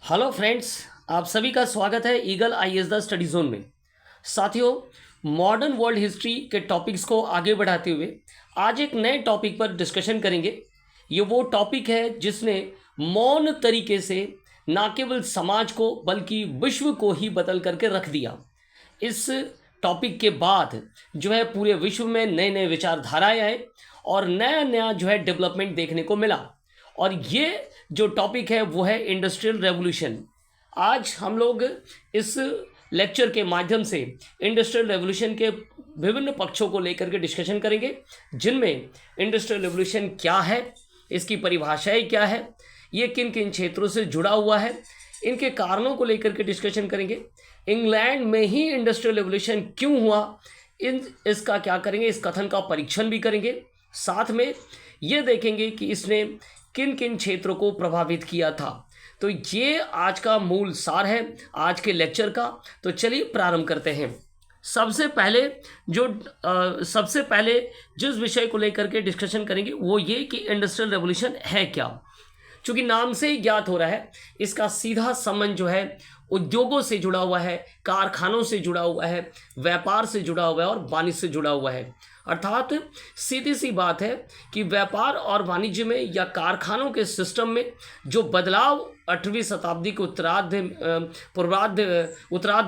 Hello friends, आप सभी का स्वागत है eagle IAS the study zone में। साथियों, मॉडर्न वर्ल्ड हिस्ट्री के टॉपिक्स को आगे बढ़ाते हुए आज एक नए टॉपिक पर डिस्कशन करेंगे। ये वो टॉपिक है जिसने मौन तरीके से न केवल समाज को बल्कि विश्व को ही बदल करके रख दिया। इस टॉपिक के बाद जो है पूरे विश्व में नए नए विचारधाराएं आए और नया नया जो है डेवलपमेंट देखने को मिला। और ये जो टॉपिक है वो है इंडस्ट्रियल रेवोल्यूशन। आज हम लोग इस लेक्चर के माध्यम से इंडस्ट्रियल रेवोल्यूशन के विभिन्न पक्षों को लेकर के डिस्कशन करेंगे, जिनमें इंडस्ट्रियल रेवोल्यूशन क्या है, इसकी परिभाषाएं क्या है, ये किन किन क्षेत्रों से जुड़ा हुआ है, इनके कारणों को लेकर के डिस्कशन करेंगे। इंग्लैंड में ही इंडस्ट्रियल रेवोल्यूशन क्यों हुआ, इसका क्या करेंगे, इस कथन का परीक्षण भी करेंगे। साथ में ये देखेंगे कि इसने किन किन क्षेत्रों को प्रभावित किया था। तो ये आज का मूल सार है आज के लेक्चर का। तो चलिए प्रारंभ करते हैं। सबसे पहले जिस विषय को लेकर के डिस्कशन करेंगे वो ये कि इंडस्ट्रियल रेवोल्यूशन है क्या। चूंकि नाम से ही ज्ञात हो रहा है, इसका सीधा संबंध जो है उद्योगों से जुड़ा हुआ है, कारखानों से जुड़ा हुआ है, व्यापार से जुड़ा हुआ है और वाणिज्य से जुड़ा हुआ है। अर्थात सीधी सी बात है कि व्यापार और वाणिज्य में या कारखानों के सिस्टम में जो बदलाव 8वीं शताब्दी के उत्तरार्ध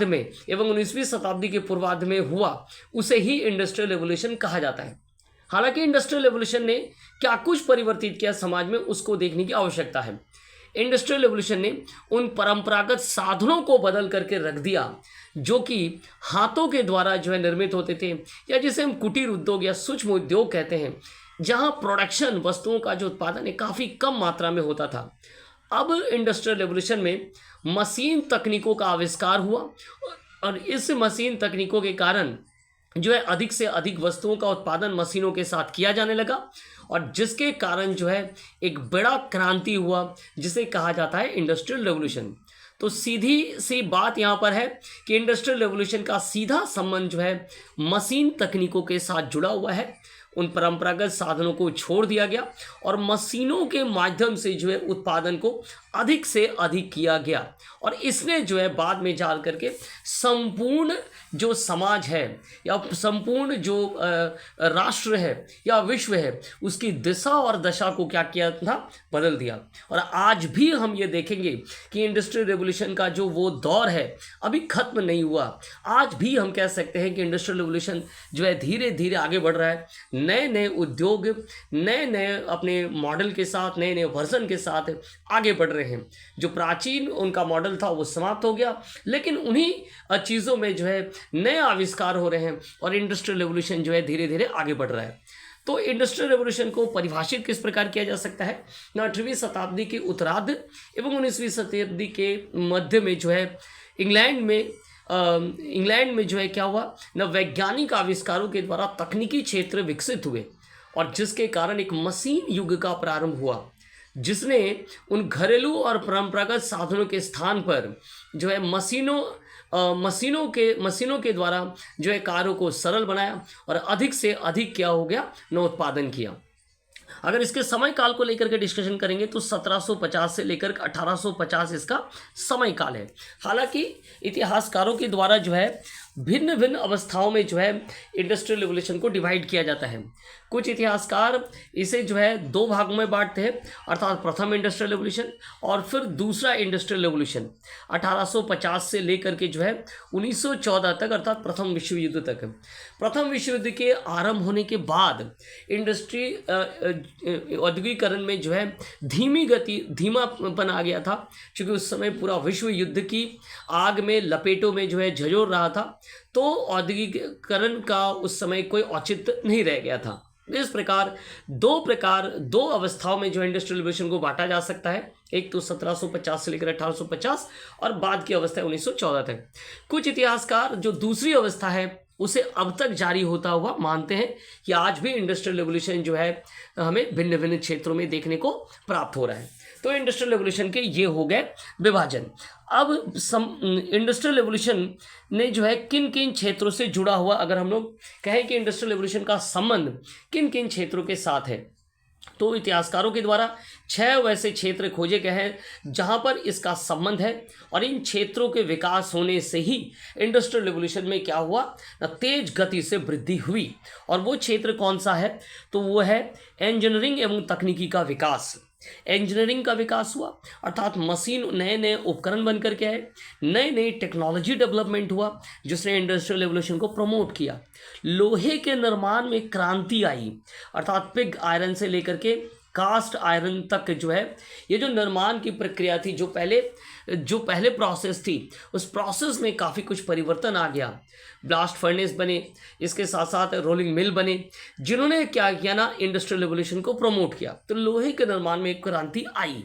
में एवं 19वीं शताब्दी के पूर्वार्ध में हुआ, उसे ही इंडस्ट्रियल रेवोल्यूशन कहा जाता है। हालांकि इंडस्ट्रियल रेवोल्यूशन ने क्या कुछ परिवर्तित किया समाज में, उसको देखने की आवश्यकता है। इंडस्ट्रियल रेवोल्यूशन ने उन परंपरागत साधनों को बदल करके रख दिया जो कि हाथों के द्वारा जो है निर्मित होते थे, या जिसे हम कुटीर उद्योग या सूक्ष्म उद्योग कहते हैं, जहां प्रोडक्शन वस्तुओं का जो उत्पादन है काफ़ी कम मात्रा में होता था। अब इंडस्ट्रियल रेवोल्यूशन में मशीन तकनीकों का आविष्कार हुआ और इस मशीन तकनीकों के कारण जो है अधिक से अधिक वस्तुओं का उत्पादन मशीनों के साथ किया जाने लगा, और जिसके कारण जो है एक बड़ा क्रांति हुआ जिसे कहा जाता है इंडस्ट्रियल रेवोल्यूशन। तो सीधी सी बात यहाँ पर है कि इंडस्ट्रियल रेवोल्यूशन का सीधा संबंध जो है मशीन तकनीकों के साथ जुड़ा हुआ है। उन परंपरागत साधनों को छोड़ दिया गया और मशीनों के माध्यम से जो है उत्पादन को अधिक से अधिक किया गया, और इसने जो है बाद में जा करके संपूर्ण जो समाज है या संपूर्ण जो राष्ट्र है या विश्व है उसकी दिशा और दशा को क्या किया था, बदल दिया। और आज भी हम ये देखेंगे कि इंडस्ट्रियल रेवोल्यूशन का जो वो दौर है अभी खत्म नहीं हुआ। आज भी हम कह सकते हैं कि इंडस्ट्रियल रेवोल्यूशन जो है धीरे धीरे आगे बढ़ रहा है। नए नए उद्योग नए नए अपने मॉडल के साथ, नए नए वर्जन के साथ आगे बढ़ रहे हैं। जो प्राचीन उनका मॉडल था वो समाप्त हो गया, लेकिन उन्हीं चीज़ों में जो है नए आविष्कार हो रहे हैं और इंडस्ट्रियल रेवोल्यूशन जो है धीरे धीरे आगे बढ़ रहा है। तो इंडस्ट्रियल रेवोल्यूशन को परिभाषित किस प्रकार किया जा सकता है? 8वीं शताब्दी के उत्तरार्ध एवं 19वीं शताब्दी के मध्य में जो है इंग्लैंड में जो है क्या हुआ न, वैज्ञानिक आविष्कारों के द्वारा तकनीकी क्षेत्र विकसित हुए और जिसके कारण एक मशीन युग का प्रारंभ हुआ, जिसने उन घरेलू और परंपरागत साधनों के स्थान पर जो है मशीनों के द्वारा जो है कार्यों को सरल बनाया और अधिक से अधिक क्या हो गया न, उत्पादन किया। अगर इसके समय काल को लेकर के डिस्कशन करेंगे तो 1750 से लेकर 1850 इसका समय काल है। हालांकि इतिहासकारों के द्वारा जो है भिन्न भिन्न अवस्थाओं में जो है इंडस्ट्रियल रेवोल्यूशन को डिवाइड किया जाता है। कुछ इतिहासकार इसे जो है दो भागों में बांटते हैं, अर्थात प्रथम इंडस्ट्रियल रेवोल्यूशन और फिर दूसरा इंडस्ट्रियल रेवोल्यूशन 1850 से लेकर के जो है 1914 तक, अर्थात प्रथम विश्व युद्ध तक। प्रथम विश्व युद्ध के आरंभ होने के बाद औद्योगिकरण में जो है धीमापन आ गया था, क्योंकि उस समय पूरा विश्व युद्ध की आग में लपेटों में जो है झंझोर रहा था, तो औद्योगिकरण का उस समय कोई औचित्य नहीं रह गया था। इस प्रकार दो अवस्थाओं में जो इंडस्ट्रियल रेवोल्यूशन को बांटा जा सकता है। एक तो 1750 से लेकर 1850 और बाद की अवस्था 1914 तक। कुछ इतिहासकार जो दूसरी अवस्था है उसे अब तक जारी होता हुआ मानते हैं कि आज भी इंडस्ट्रियल रेवोल्यूशन जो है हमें भिन्न भिन्न क्षेत्रों में देखने को प्राप्त हो रहा है। तो इंडस्ट्रियल रेवोल्यूशन के ये हो गए विभाजन। अब इंडस्ट्रियल रेवोल्यूशन ने जो है किन किन क्षेत्रों से जुड़ा हुआ, अगर हम लोग कहें कि इंडस्ट्रियल रेवोल्यूशन का संबंध किन किन क्षेत्रों के साथ है, तो इतिहासकारों के द्वारा 6 वैसे क्षेत्र खोजे गए हैं जहां पर इसका संबंध है, और इन क्षेत्रों के विकास होने से ही इंडस्ट्रियल रिवॉल्यूशन में क्या हुआ ना, तेज गति से वृद्धि हुई। और वो क्षेत्र कौन सा है, तो वो है इंजीनियरिंग एवं तकनीकी का विकास। इंजीनियरिंग का विकास हुआ, अर्थात मशीन, नए नए उपकरण बनकर के आए, नई नई टेक्नोलॉजी डेवलपमेंट हुआ जिसने इंडस्ट्रियल रेवोल्यूशन को प्रमोट किया। लोहे के निर्माण में क्रांति आई, अर्थात पिग आयरन से लेकर के कास्ट आयरन तक जो है, ये जो निर्माण की प्रक्रिया थी, जो पहले प्रोसेस थी, उस प्रोसेस में काफ़ी कुछ परिवर्तन आ गया। ब्लास्ट फर्नेस बने, इसके साथ साथ रोलिंग मिल बने, जिन्होंने क्या किया ना, इंडस्ट्रियल रेवोल्यूशन को प्रमोट किया। तो लोहे के निर्माण में एक क्रांति आई।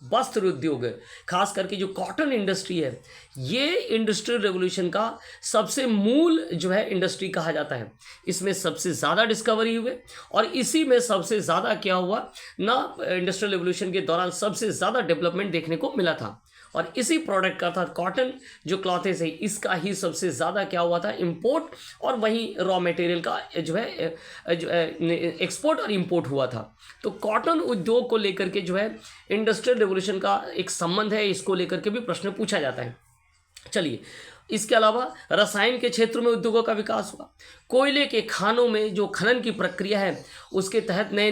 वस्त्र उद्योग, खास करके जो कॉटन इंडस्ट्री है, ये इंडस्ट्रियल रेवोल्यूशन का सबसे मूल जो है इंडस्ट्री कहा जाता है। इसमें सबसे ज़्यादा डिस्कवरी हुए, और इसी में सबसे ज़्यादा क्या हुआ ना, इंडस्ट्रियल रेवोल्यूशन के दौरान सबसे ज़्यादा डेवलपमेंट देखने को मिला था। और इसी प्रोडक्ट का था कॉटन, जो क्लॉथेस है, इसका ही सबसे ज़्यादा क्या हुआ था, इंपोर्ट, और वहीं रॉ मटेरियल का जो है एक्सपोर्ट और इंपोर्ट हुआ था। तो कॉटन उद्योग को लेकर के जो है इंडस्ट्रियल रेवोल्यूशन का एक संबंध है, इसको लेकर के भी प्रश्न पूछा जाता है। चलिए, इसके अलावा रसायन के क्षेत्र में उद्योगों का विकास हुआ। कोयले के खानों में जो खनन की प्रक्रिया है, उसके तहत नए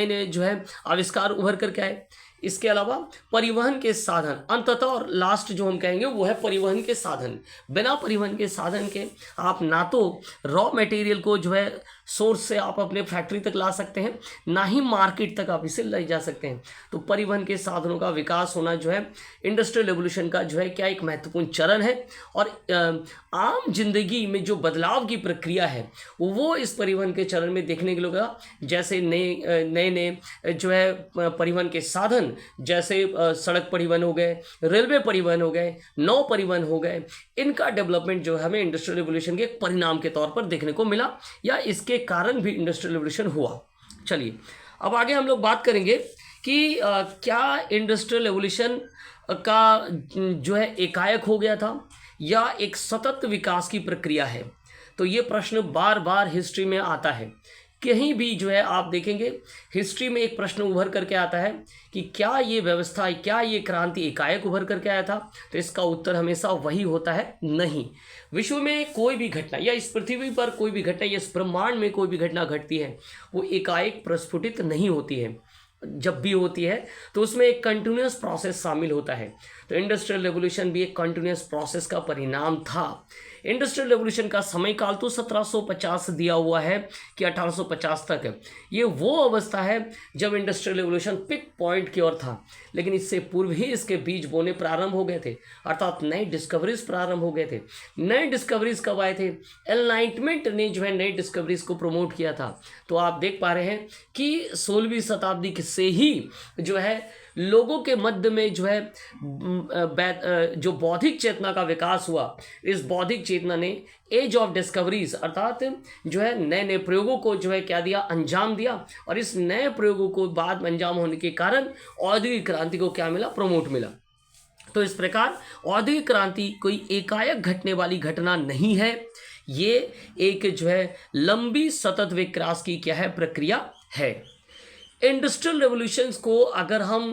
नए जो है आविष्कार उभर करके आए। इसके अलावा परिवहन के साधन, अंततः और लास्ट जो हम कहेंगे वो है परिवहन के साधन। बिना परिवहन के साधन के आप ना तो रॉ मटेरियल को जो है सोर्स से आप अपने फैक्ट्री तक ला सकते हैं, ना ही मार्केट तक आप इसे ले जा सकते हैं। तो परिवहन के साधनों का विकास होना जो है इंडस्ट्रियल रेवोल्यूशन का जो है क्या एक महत्वपूर्ण चरण है। और आम जिंदगी में जो बदलाव की प्रक्रिया है वो इस परिवहन के चरण में देखने के लिए होगा। जैसे नए जो है परिवहन के साधन, जैसे सड़क परिवहन हो गए, रेलवे परिवहन हो गए, नौ परिवहन हो गए, इनका डेवलपमेंट जो है हमें इंडस्ट्रियल रेवोल्यूशन के परिणाम के तौर पर देखने को मिला, या इसके कारण भी इंडस्ट्रियल रेवोल्यूशन हुआ। चलिए, अब आगे हम लोग बात करेंगे कि क्या इंडस्ट्रियल रेवोल्यूशन का जो है एकाएक हो गया था या एक सतत विकास की प्रक्रिया है। तो ये प्रश्न बार बार हिस्ट्री में आता है। कहीं भी जो है आप देखेंगे हिस्ट्री में एक प्रश्न उभर करके आता है कि क्या ये व्यवस्था, क्या ये क्रांति एकाएक उभर करके आया था। तो इसका उत्तर हमेशा वही होता है, नहीं। विश्व में कोई भी घटना, या इस पृथ्वी पर कोई भी घटना, या इस ब्रह्मांड में कोई भी घटना घटती है, वो एकाएक प्रस्फुटित नहीं होती है। जब भी होती है तो उसमें एक कंटिन्यूस प्रोसेस शामिल होता है। तो इंडस्ट्रियल रेवोल्यूशन भी एक कंटिन्यूस प्रोसेस का परिणाम था। इंडस्ट्रियल रेवोल्यूशन का समय काल तो 1750 दिया हुआ है कि 1850 तक है। ये वो अवस्था है जब इंडस्ट्रियल रेवोल्यूशन पिक पॉइंट की ओर था, लेकिन इससे पूर्व ही इसके बीज बोने प्रारंभ हो गए थे, अर्थात नए डिस्कवरीज प्रारंभ हो गए थे। नए डिस्कवरीज कब आए थे? एनलाइटमेंट ने जो है नई डिस्कवरीज को प्रमोट किया था। तो आप देख पा रहे हैं कि 16वीं शताब्दी से ही जो है लोगों के मध्य में जो है जो बौद्धिक चेतना का विकास हुआ। इस बौद्धिक चेतना ने एज ऑफ डिस्कवरीज, अर्थात जो है नए नए प्रयोगों को जो है क्या दिया, अंजाम दिया। और इस नए प्रयोगों को बाद में अंजाम होने के कारण औद्योगिक क्रांति को क्या मिला, प्रमोट मिला। तो इस प्रकार औद्योगिक क्रांति कोई एकाएक घटने वाली घटना नहीं है, ये एक जो है लंबी सतत विकास की क्या है, प्रक्रिया है। इंडस्ट्रियल रेवोल्यूशंस को अगर हम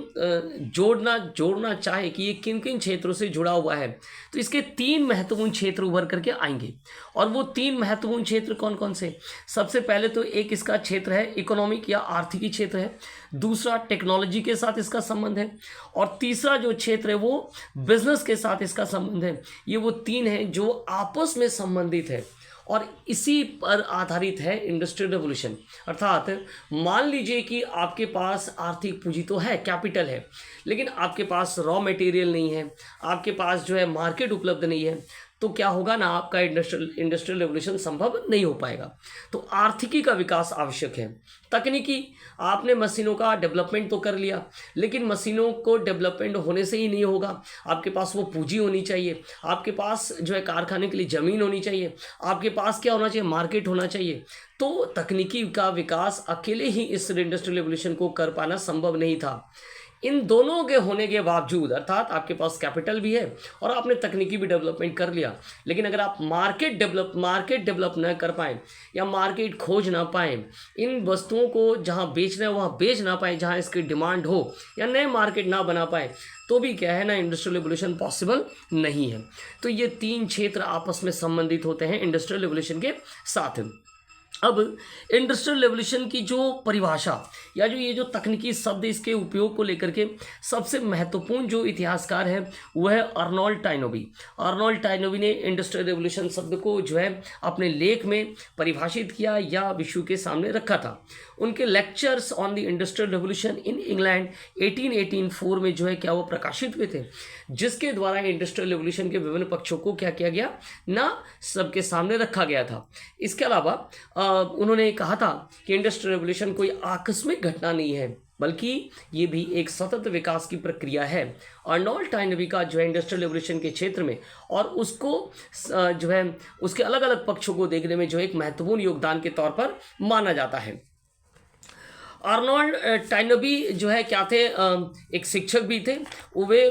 जोड़ना चाहें कि ये किन किन क्षेत्रों से जुड़ा हुआ है, तो इसके 3 महत्वपूर्ण क्षेत्र उभर करके आएंगे। और वो 3 महत्वपूर्ण क्षेत्र कौन कौन से? सबसे पहले तो एक इसका क्षेत्र है इकोनॉमिक या आर्थिकी क्षेत्र है, दूसरा टेक्नोलॉजी के साथ इसका संबंध है, और तीसरा जो क्षेत्र है वो बिजनेस के साथ इसका संबंध है। ये वो 3 हैं जो आपस में संबंधित है, और इसी पर आधारित है इंडस्ट्रियल रेवोल्यूशन। अर्थात मान लीजिए कि आपके पास आर्थिक पूंजी तो है, कैपिटल है, लेकिन आपके पास रॉ मटेरियल नहीं है, आपके पास जो है मार्केट उपलब्ध नहीं है, तो क्या होगा ना, आपका इंडस्ट्रियल रेवोल्यूशन संभव नहीं हो पाएगा। तो आर्थिकी का विकास आवश्यक है। तकनीकी, आपने मशीनों का डेवलपमेंट तो कर लिया, लेकिन मशीनों को डेवलपमेंट होने से ही नहीं होगा। आपके पास वो पूंजी होनी चाहिए, आपके पास जो है कारखाने के लिए ज़मीन होनी चाहिए, आपके पास क्या होना चाहिए, मार्केट होना चाहिए। तो तकनीकी का विकास अकेले ही इस इंडस्ट्रियल रेवोल्यूशन को कर पाना संभव नहीं था। इन दोनों के होने के बावजूद, अर्थात आपके पास कैपिटल भी है और आपने तकनीकी भी डेवलपमेंट कर लिया, लेकिन अगर आप मार्केट डेवलप न कर पाए या मार्केट खोज ना पाए, इन वस्तुओं को जहाँ बेचना है वहाँ बेच ना पाए जहाँ इसकी डिमांड हो, या नए मार्केट ना बना पाए, तो भी क्या है ना, इंडस्ट्रियल रेवोल्यूशन पॉसिबल नहीं है। तो ये तीन क्षेत्र आपस में संबंधित होते हैं इंडस्ट्रियल रेवोल्यूशन के साथ। अब इंडस्ट्रियल रेवोल्यूशन की जो परिभाषा या जो ये जो तकनीकी शब्द इसके उपयोग को लेकर के सबसे महत्वपूर्ण जो इतिहासकार है वह है अर्नोल्ड टाइनोबी। अर्नोल्ड टाइनोबी ने इंडस्ट्रियल रेवोल्यूशन शब्द को जो है अपने लेख में परिभाषित किया या विश्व के सामने रखा था। उनके lectures on the industrial revolution in England 1884 में जो है क्या वो प्रकाशित हुए थे, जिसके द्वारा इंडस्ट्रियल रेवोल्यूशन के विभिन्न पक्षों को क्या किया गया ना, सबके सामने रखा गया था। इसके अलावा उन्होंने कहा था कि इंडस्ट्रियल रेवोल्यूशन कोई आकस्मिक घटना नहीं है, बल्कि ये भी एक सतत विकास की प्रक्रिया है। अर्नोल्ड टाइनोबी का जो है इंडस्ट्रियल रेवोल्यूशन के क्षेत्र में और उसको जो है उसके अलग अलग पक्षों को देखने में जो एक महत्वपूर्ण योगदान के तौर पर माना जाता है। अर्नोल्ड टाइनोबी जो है क्या थे, एक शिक्षक भी थे। वे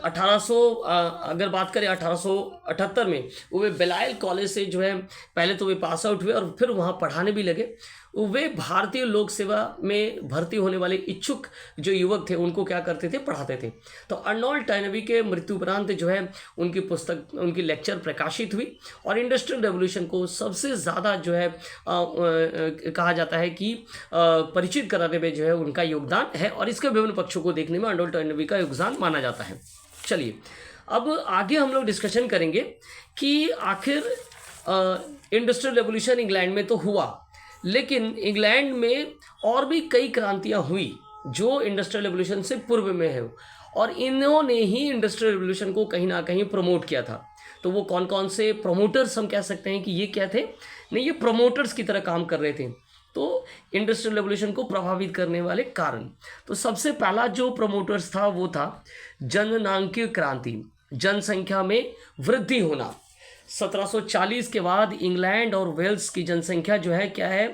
1800 अगर बात करें 1878 में वे बेलायल कॉलेज से जो है पहले तो वे पास आउट हुए और फिर वहाँ पढ़ाने भी लगे। वे भारतीय लोक सेवा में भर्ती होने वाले इच्छुक जो युवक थे उनको क्या करते थे, पढ़ाते थे। तो अर्नोल्ड टाइनोबी के मृत्यु उपरांत जो है उनकी पुस्तक, उनकी लेक्चर प्रकाशित हुई और इंडस्ट्रियल रेवोल्यूशन को सबसे ज़्यादा जो है कहा जाता है कि परिचित कराने में जो है उनका योगदान है और इसके विभिन्न पक्षों को देखने में अर्नोल्ड टाइनोबी का योगदान माना जाता है। चलिए अब आगे हम लोग डिस्कशन करेंगे कि आखिर इंडस्ट्रियल रेवोल्यूशन इंग्लैंड में तो हुआ, लेकिन इंग्लैंड में और भी कई क्रांतियां हुई जो इंडस्ट्रियल रेवोल्यूशन से पूर्व में है और इन्होंने ही इंडस्ट्रियल रेवोल्यूशन को कहीं ना कहीं प्रमोट किया था। तो वो कौन कौन से प्रमोटर्स हम कह सकते हैं कि ये क्या थे, नहीं ये प्रमोटर्स की तरह काम कर रहे थे। तो इंडस्ट्रियल रेवोल्यूशन को प्रभावित करने वाले कारण, तो सबसे पहला जो प्रमोटर्स था वो था जननांकीय क्रांति, जनसंख्या में वृद्धि होना। 1740 के बाद इंग्लैंड और वेल्स की जनसंख्या जो है क्या है,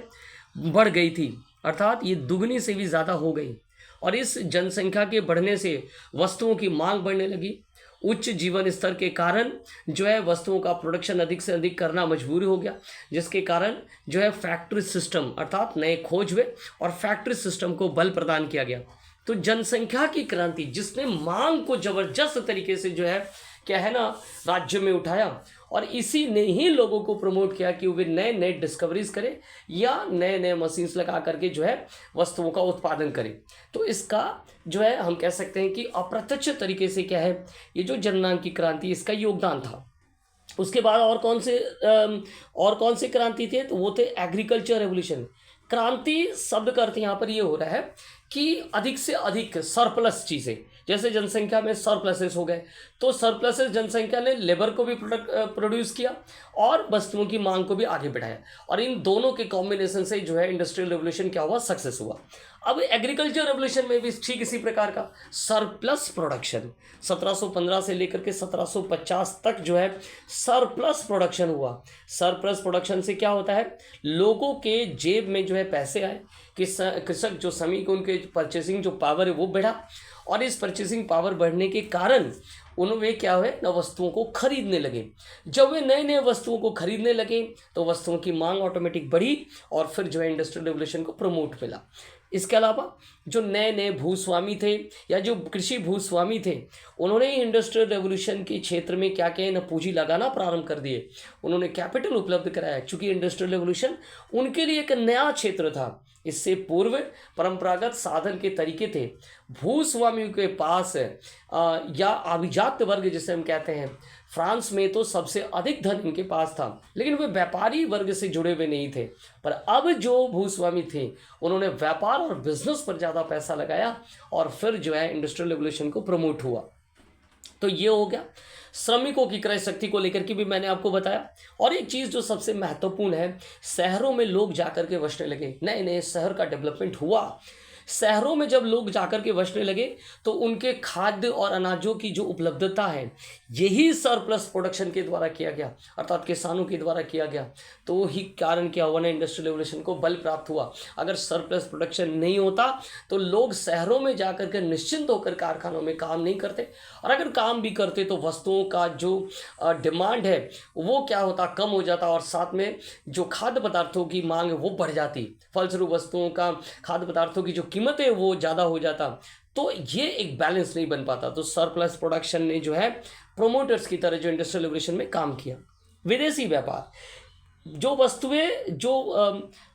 बढ़ गई थी, अर्थात ये दुगनी से भी ज़्यादा हो गई और इस जनसंख्या के बढ़ने से वस्तुओं की मांग बढ़ने लगी। उच्च जीवन स्तर के कारण जो है वस्तुओं का प्रोडक्शन अधिक से अधिक करना मजबूरी हो गया, जिसके कारण जो है फैक्ट्री सिस्टम अर्थात नए खोज हुए और फैक्ट्री सिस्टम को बल प्रदान किया गया। तो जनसंख्या की क्रांति जिसने मांग को जबरदस्त तरीके से जो है क्या है ना राज्य में उठाया और इसी ने ही लोगों को प्रमोट किया कि वे नए नए डिस्कवरीज करें या नए नए मशीन्स लगा करके जो है वस्तुओं का उत्पादन करें। तो इसका जो है हम कह सकते हैं कि अप्रत्यक्ष तरीके से क्या है ये जो जननांग क्रांति इसका योगदान था। उसके बाद और कौन से क्रांति थे, तो वो थे एग्रीकल्चर रेवोल्यूशन। क्रांति शब्द का अर्थ यहाँ पर ये हो रहा है कि अधिक से अधिक सरप्लस चीज़ें, जैसे जनसंख्या में सरप्लसेस हो गए, तो सरप्लसेस जनसंख्या ने लेबर को भी प्रोड्यूस किया और वस्तुओं की मांग को भी आगे बढ़ाया और इन दोनों के कॉम्बिनेशन से जो है इंडस्ट्रियल रेवोल्यूशन क्या हुआ, सक्सेस हुआ। अब एग्रीकल्चर रेवोल्यूशन में भी ठीक इसी प्रकार का सरप्लस प्रोडक्शन 1715 से लेकर के 1750 तक जो है सरप्लस प्रोडक्शन हुआ। सरप्लस प्रोडक्शन से क्या होता है, लोगों के जेब में जो है पैसे आए, कृषक जो श्रमिक उनके परचेसिंग जो पावर है वो बढ़ा और इस परचेसिंग पावर बढ़ने के कारण उन्होंने क्या हुए न वस्तुओं को खरीदने लगे। जब वे नए नए वस्तुओं को खरीदने लगे तो वस्तुओं की मांग ऑटोमेटिक बढ़ी और फिर जो है इंडस्ट्रियल रेवोल्यूशन को प्रमोट मिला। इसके अलावा जो नए नए भूस्वामी थे या जो कृषि भूस्वामी थे उन्होंने इंडस्ट्रियल रेवोल्यूशन के क्षेत्र में क्या किया न पूंजी लगाना प्रारंभ कर दिए, उन्होंने कैपिटल उपलब्ध कराया क्योंकि इंडस्ट्रियल रेवोल्यूशन उनके लिए एक नया क्षेत्र था। इससे पूर्व परंपरागत साधन के तरीके थे, भूस्वामियों के पास या अभिजात वर्ग जिसे हम कहते हैं, फ्रांस में तो सबसे अधिक धन इनके पास था, लेकिन वे व्यापारी वर्ग से जुड़े हुए नहीं थे। पर अब जो भूस्वामी थे उन्होंने व्यापार और बिजनेस पर ज़्यादा पैसा लगाया और फिर जो है इंडस्ट्रियल रेवोल्यूशन को प्रमोट हुआ। तो ये हो गया श्रमिकों की क्रय शक्ति को लेकर के भी मैंने आपको बताया। और एक चीज़ जो सबसे महत्वपूर्ण है, शहरों में लोग जाकर के बसने लगे, नए नए शहर का डेवलपमेंट हुआ शहरों में जब लोग जाकर के बसने लगे तो उनके खाद्य और अनाजों की जो उपलब्धता है यही सरप्लस प्रोडक्शन के द्वारा किया गया, अर्थात किसानों के द्वारा किया गया। तो ही कारण क्या हुआ ना, इंडस्ट्रियल रेवोल्यूशन को बल प्राप्त हुआ। अगर सरप्लस प्रोडक्शन नहीं होता तो लोग शहरों में जाकर के निश्चिंत होकर कारखानों में काम नहीं करते, और अगर काम भी करते तो वस्तुओं का जो डिमांड है वो क्या होता, कम हो जाता, और साथ में जो खाद्य पदार्थों की मांग है वो बढ़ जाती। फलस्वरूप वस्तुओं का, खाद्य पदार्थों की जो कीमत है वो ज़्यादा हो जाता। तो ये एक बैलेंस नहीं बन पाता। तो सरप्लस प्रोडक्शन ने जो है प्रोमोटर्स की तरह जो इंडस्ट्रियल रेवोल्यूशन में काम किया। विदेशी व्यापार, जो वस्तुएं जो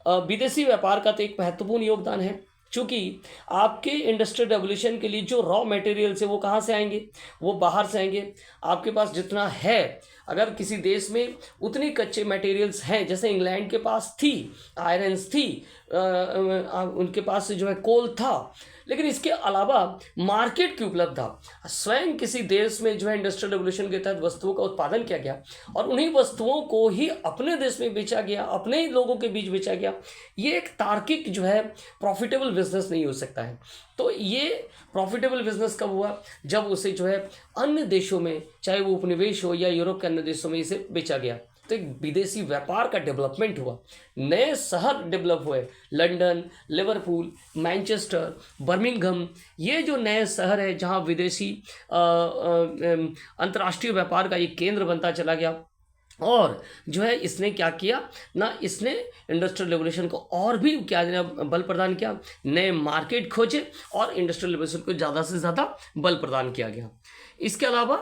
विदेशी व्यापार का तो एक महत्वपूर्ण योगदान है, क्योंकि आपके इंडस्ट्रियल रेवोल्यूशन के लिए जो रॉ मटेरियल्स है वो कहाँ से आएंगे, वो बाहर से आएंगे। आपके पास जितना है, अगर किसी देश में उतनी कच्चे मटेरियल्स हैं, जैसे इंग्लैंड के पास थी, आयरन्स थी, उनके पास जो है कोल था, लेकिन इसके अलावा मार्केट की उपलब्धता, स्वयं किसी देश में जो है इंडस्ट्रियल रेवोल्यूशन के तहत वस्तुओं का उत्पादन किया गया और उन्हीं वस्तुओं को ही अपने देश में बेचा गया, अपने ही लोगों के बीच बेचा गया। ये एक तार्किक जो है प्रॉफिटेबल बिजनेस नहीं हो सकता है। तो ये प्रॉफिटेबल बिजनेस कब हुआ, जब उसे जो है अन्य देशों में, चाहे वो उपनिवेश हो या यूरोप के अन्य देशों में, इसे बेचा गया। तो एक विदेशी व्यापार का डेवलपमेंट हुआ, नए शहर डेवलप हुए, लंदन, लिवरपूल, मैनचेस्टर, बर्मिंघम, ये जो नए शहर है जहाँ विदेशी अंतर्राष्ट्रीय व्यापार का एक केंद्र बनता चला गया। और जो है इसने क्या किया ना, इसने इंडस्ट्रियल रेवोल्यूशन को और भी क्या बल प्रदान किया, नए मार्केट खोजे और इंडस्ट्रियल रेवोल्यूशन को ज़्यादा से ज़्यादा बल प्रदान किया गया। इसके अलावा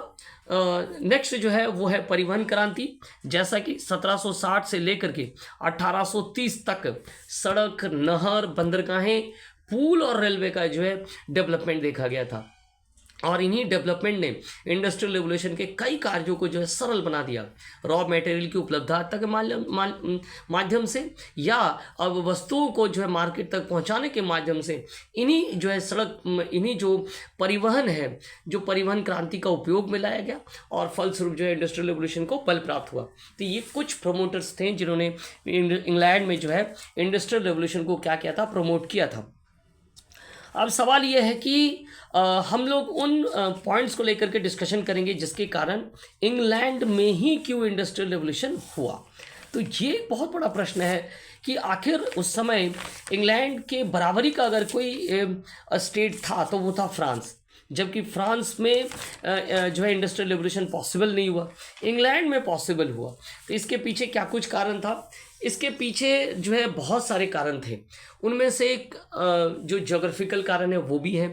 नेक्स्ट जो है वो है परिवहन क्रांति। जैसा कि 1760 से लेकर के 1830 तक सड़क, नहर, बंदरगाहें, पुल और रेलवे का जो है डेवलपमेंट देखा गया था, और इन्हीं डेवलपमेंट ने इंडस्ट्रियल रेवोल्यूशन के कई कार्यों को जो है सरल बना दिया। रॉ मटेरियल की उपलब्धता के माध्यम से या अब वस्तुओं को जो है मार्केट तक पहुंचाने के माध्यम से इन्हीं जो है सड़क, इन्हीं जो परिवहन है, जो परिवहन क्रांति का उपयोग में लाया गया और फलस्वरूप जो है इंडस्ट्रियल रेवोल्यूशन को बल प्राप्त हुआ। तो ये कुछ प्रमोटर्स थे जिन्होंने इंग्लैंड में जो है इंडस्ट्रियल रेवोल्यूशन को क्या किया था, प्रमोट किया था। अब सवाल ये है कि हम लोग उन पॉइंट्स को लेकर के डिस्कशन करेंगे जिसके कारण इंग्लैंड में ही क्यों इंडस्ट्रियल रेवोल्यूशन हुआ। तो ये बहुत बड़ा प्रश्न है कि आखिर उस समय इंग्लैंड के बराबरी का अगर कोई स्टेट था तो वो था फ्रांस, जबकि फ्रांस में जो है इंडस्ट्रियल रेवोल्यूशन पॉसिबल नहीं हुआ, इंग्लैंड में पॉसिबल हुआ। तो इसके पीछे क्या कुछ कारण था, इसके पीछे जो है बहुत सारे कारण थे। उनमें से एक जो ज्योग्राफिकल कारण है वो भी है,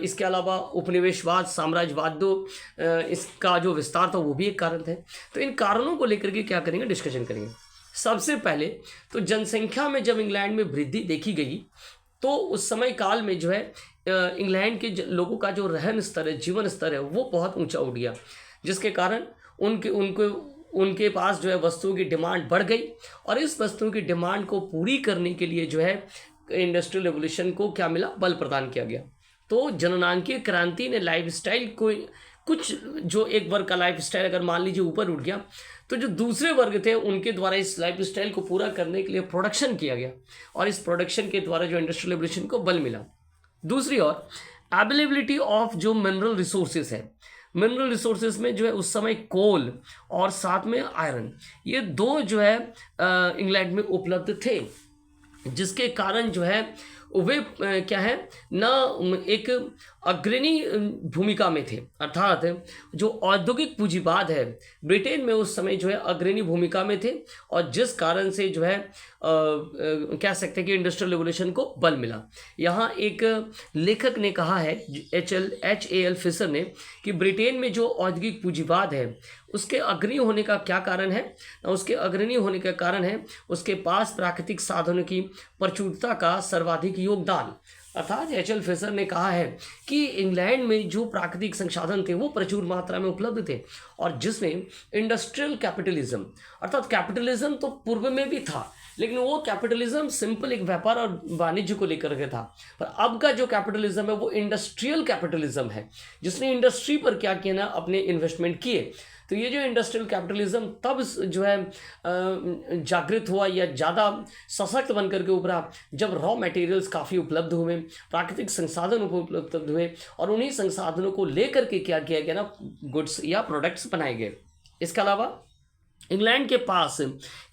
इसके अलावा उपनिवेशवाद, साम्राज्यवाद, इसका जो विस्तार था वो भी एक कारण थे। तो इन कारणों को लेकर के क्या करेंगे, डिस्कशन करेंगे। सबसे पहले तो जनसंख्या में जब इंग्लैंड में वृद्धि देखी गई तो उस समय काल में जो है इंग्लैंड के लोगों का जो रहन स्तर है, जीवन स्तर है, वो बहुत ऊंचा उठ गया, जिसके कारण उनके पास जो है वस्तुओं की डिमांड बढ़ गई। और इस वस्तुओं की डिमांड को पूरी करने के लिए जो है इंडस्ट्रियल रेवोल्यूशन को क्या मिला, बल प्रदान किया गया। तो जननांकीय क्रांति ने लाइफस्टाइल को, कुछ जो एक वर्ग का लाइफस्टाइल अगर मान लीजिए ऊपर उठ गया, तो जो दूसरे वर्ग थे उनके द्वारा इस लाइफस्टाइल को पूरा करने के लिए प्रोडक्शन किया गया, और इस प्रोडक्शन के द्वारा जो इंडस्ट्रियल रेवोल्यूशन को बल मिला। दूसरी ओर अवेलेबिलिटी ऑफ जो मिनरल रिसोर्सेज है, मिनरल रिसोर्सेज में जो है उस समय कोल और साथ में आयरन, ये दो जो है इंग्लैंड में उपलब्ध थे, जिसके कारण जो है वे क्या है ना, एक अग्रणी भूमिका में थे। अर्थात जो औद्योगिक पूंजीवाद है ब्रिटेन में उस समय जो है अग्रणी भूमिका में थे, और जिस कारण से जो है कह सकते हैं कि इंडस्ट्रियल रेवोल्यूशन को बल मिला। यहाँ एक लेखक ने कहा है, H.A.L. फिशर ने, कि ब्रिटेन में जो औद्योगिक पूंजीवाद है उसके अग्रणी होने का क्या कारण है, उसके अग्रणी होने का कारण है उसके पास प्राकृतिक साधनों की प्रचुरता का सर्वाधिक योगदान। अर्थात H.L. फिशर ने कहा है कि इंग्लैंड में जो प्राकृतिक संसाधन थे वो प्रचुर मात्रा में उपलब्ध थे, और जिसने इंडस्ट्रियल कैपिटलिज्म, अर्थात कैपिटलिज्म तो पूर्व में भी था, लेकिन वो कैपिटलिज्म सिंपल एक व्यापार और वाणिज्य को लेकर के था, पर अब का जो कैपिटलिज्म है वो इंडस्ट्रियल कैपिटलिज्म है, जिसने इंडस्ट्री पर क्या किया ना, अपने इन्वेस्टमेंट किए। तो ये जो इंडस्ट्रियल कैपिटलिज्म तब जो है जागृत हुआ या ज़्यादा सशक्त बन करके उभरा जब रॉ मटेरियल्स काफ़ी उपलब्ध हुए, प्राकृतिक संसाधन उपलब्ध हुए और उन्हीं संसाधनों को लेकर के क्या किया गया ना, गुड्स या प्रोडक्ट्स बनाए गए। इसके अलावा इंग्लैंड के पास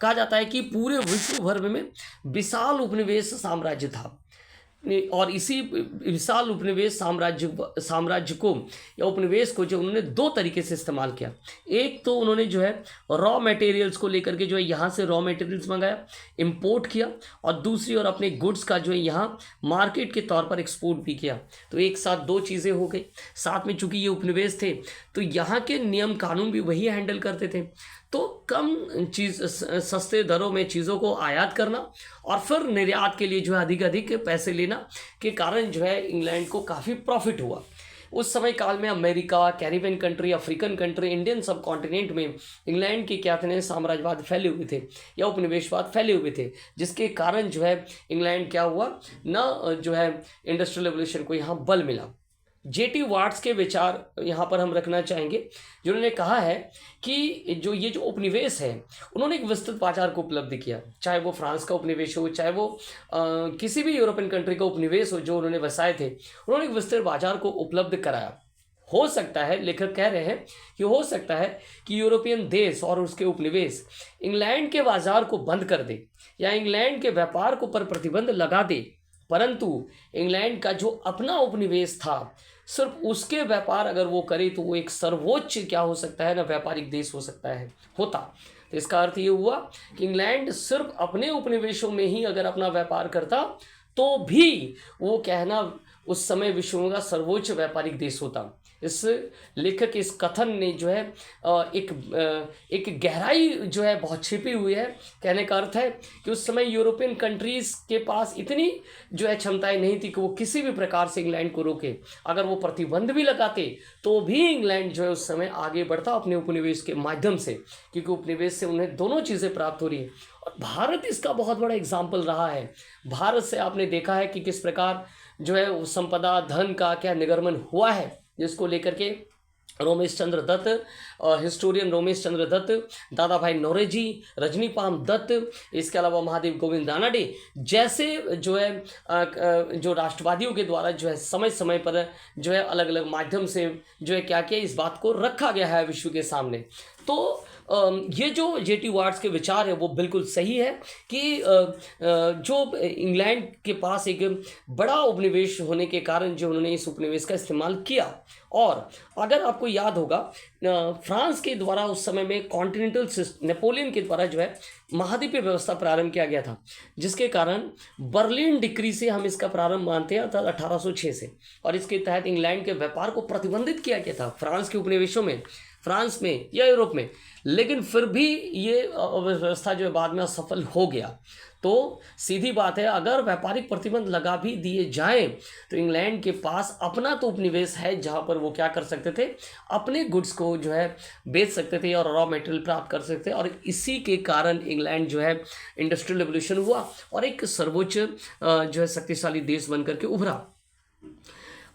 कहा जाता है कि पूरे विश्व भर में विशाल उपनिवेश साम्राज्य था और इसी विशाल उपनिवेश साम्राज्य को या उपनिवेश को जो उन्होंने दो तरीके से इस्तेमाल किया। एक तो उन्होंने जो है रॉ मटेरियल्स को लेकर के जो है यहाँ से रॉ मटेरियल्स मंगाया, इंपोर्ट किया, और दूसरी ओर अपने गुड्स का जो है यहाँ मार्केट के तौर पर एक्सपोर्ट भी किया। तो एक साथ दो चीज़ें हो गई। साथ में चूंकि ये उपनिवेश थे तो यहाँ के नियम कानून भी वही हैंडल करते थे, तो कम सस्ते दरों में चीज़ों को आयात करना और फिर निर्यात के लिए जो है अधिक पैसे लेना के कारण जो है इंग्लैंड को काफ़ी प्रॉफिट हुआ। उस समय काल में America, Caribbean country, African country, Indian सब कॉन्टिनेंट में इंग्लैंड के क्या थे, साम्राज्यवाद फैले हुए थे या उपनिवेशवाद फैले हुए थे, जिसके कारण जो है इंग्लैंड क्या हुआ ना, जो है इंडस्ट्रियल रेवोल्यूशन को यहाँ बल मिला। जेटी वाट्स के विचार यहाँ पर हम रखना चाहेंगे, जिन्होंने कहा है कि जो ये जो उपनिवेश है उन्होंने एक विस्तृत बाजार को उपलब्ध किया, चाहे वो फ्रांस का उपनिवेश हो, चाहे वो किसी भी यूरोपियन कंट्री का उपनिवेश हो जो उन्होंने बसाए थे, उन्होंने एक विस्तृत बाजार को उपलब्ध कराया। हो सकता है, लेखक कह रहे हैं कि हो सकता है कि यूरोपियन देश और उसके उपनिवेश इंग्लैंड के बाजार को बंद कर दे या इंग्लैंड के व्यापार को पर प्रतिबंध लगा दे, परंतु इंग्लैंड का जो अपना उपनिवेश था सिर्फ उसके व्यापार अगर वो करे तो वो एक सर्वोच्च क्या हो सकता है ना, व्यापारिक देश हो सकता है होता। तो इसका अर्थ ये हुआ कि इंग्लैंड सिर्फ अपने उपनिवेशों में ही अगर अपना व्यापार करता तो भी वो कहना उस समय विश्व का सर्वोच्च व्यापारिक देश होता। इस लेखक के इस कथन ने जो है एक गहराई जो है बहुत छिपी हुई है। कहने का अर्थ है कि उस समय यूरोपियन कंट्रीज़ के पास इतनी जो है क्षमताएं नहीं थी कि वो किसी भी प्रकार से इंग्लैंड को रोके। अगर वो प्रतिबंध भी लगाते तो भी इंग्लैंड जो है उस समय आगे बढ़ता अपने उपनिवेश के माध्यम से, क्योंकि उपनिवेश से उन्हें दोनों चीज़ें प्राप्त हो रही है। और भारत इसका बहुत बड़ा एग्जाम्पल रहा है। भारत से आपने देखा है कि किस प्रकार जो है संपदा धन का क्या निर्गमन हुआ है, जिसको लेकर के रोमेश चंद्र दत्त, हिस्टोरियन रोमेश चंद्र दत्त, दादा भाई नौरोजी, रजनीपाल दत्त, इसके अलावा महादेव गोविंद रानडे जैसे जो है जो राष्ट्रवादियों के द्वारा जो है समय समय पर जो है अलग अलग माध्यम से जो है क्या किया, इस बात को रखा गया है विश्व के सामने। तो ये जो जेटी वाट्स के विचार है वो बिल्कुल सही है कि जो इंग्लैंड के पास एक बड़ा उपनिवेश होने के कारण जो उन्होंने इस उपनिवेश का इस्तेमाल किया। और अगर आपको याद होगा फ्रांस के द्वारा उस समय में कॉन्टिनेंटल नेपोलियन के द्वारा जो है महाद्वीपीय व्यवस्था प्रारंभ किया गया था, जिसके कारण बर्लिन डिक्री से हम इसका प्रारंभ मानते हैं अर्थात 1806 से, और इसके तहत इंग्लैंड के व्यापार को प्रतिबंधित किया गया था फ्रांस के उपनिवेशों में, फ्रांस में या यूरोप में। लेकिन फिर भी ये व्यवस्था जो है बाद में असफल हो गया। तो सीधी बात है, अगर व्यापारिक प्रतिबंध लगा भी दिए जाएं तो इंग्लैंड के पास अपना तो उपनिवेश है जहां पर वो क्या कर सकते थे, अपने गुड्स को जो है बेच सकते थे और रॉ मटेरियल प्राप्त कर सकते थे। और इसी के कारण इंग्लैंड जो है इंडस्ट्रियल रेवोल्यूशन हुआ और एक सर्वोच्च जो है शक्तिशाली देश बनकर के उभरा।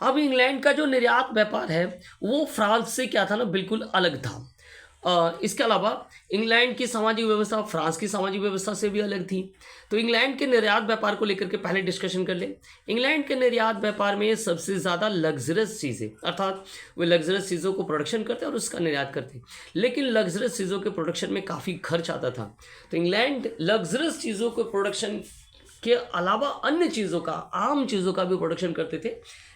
अब इंग्लैंड का जो निर्यात व्यापार है वो फ्रांस से क्या था ना, बिल्कुल अलग था। इसके अलावा इंग्लैंड की सामाजिक व्यवस्था फ्रांस की सामाजिक व्यवस्था से भी अलग थी। तो इंग्लैंड के निर्यात व्यापार को लेकर के पहले डिस्कशन कर ले। इंग्लैंड के निर्यात व्यापार में सबसे ज़्यादा लग्जरियस चीज़ें, अर्थात वे लग्जरियस चीज़ों को प्रोडक्शन करते और उसका निर्यात करते, लेकिन लग्जरियस चीज़ों के प्रोडक्शन में काफ़ी खर्च आता था। तो इंग्लैंड लग्जरियस चीज़ों के प्रोडक्शन के अलावा अन्य चीज़ों का, आम चीज़ों का भी प्रोडक्शन करते थे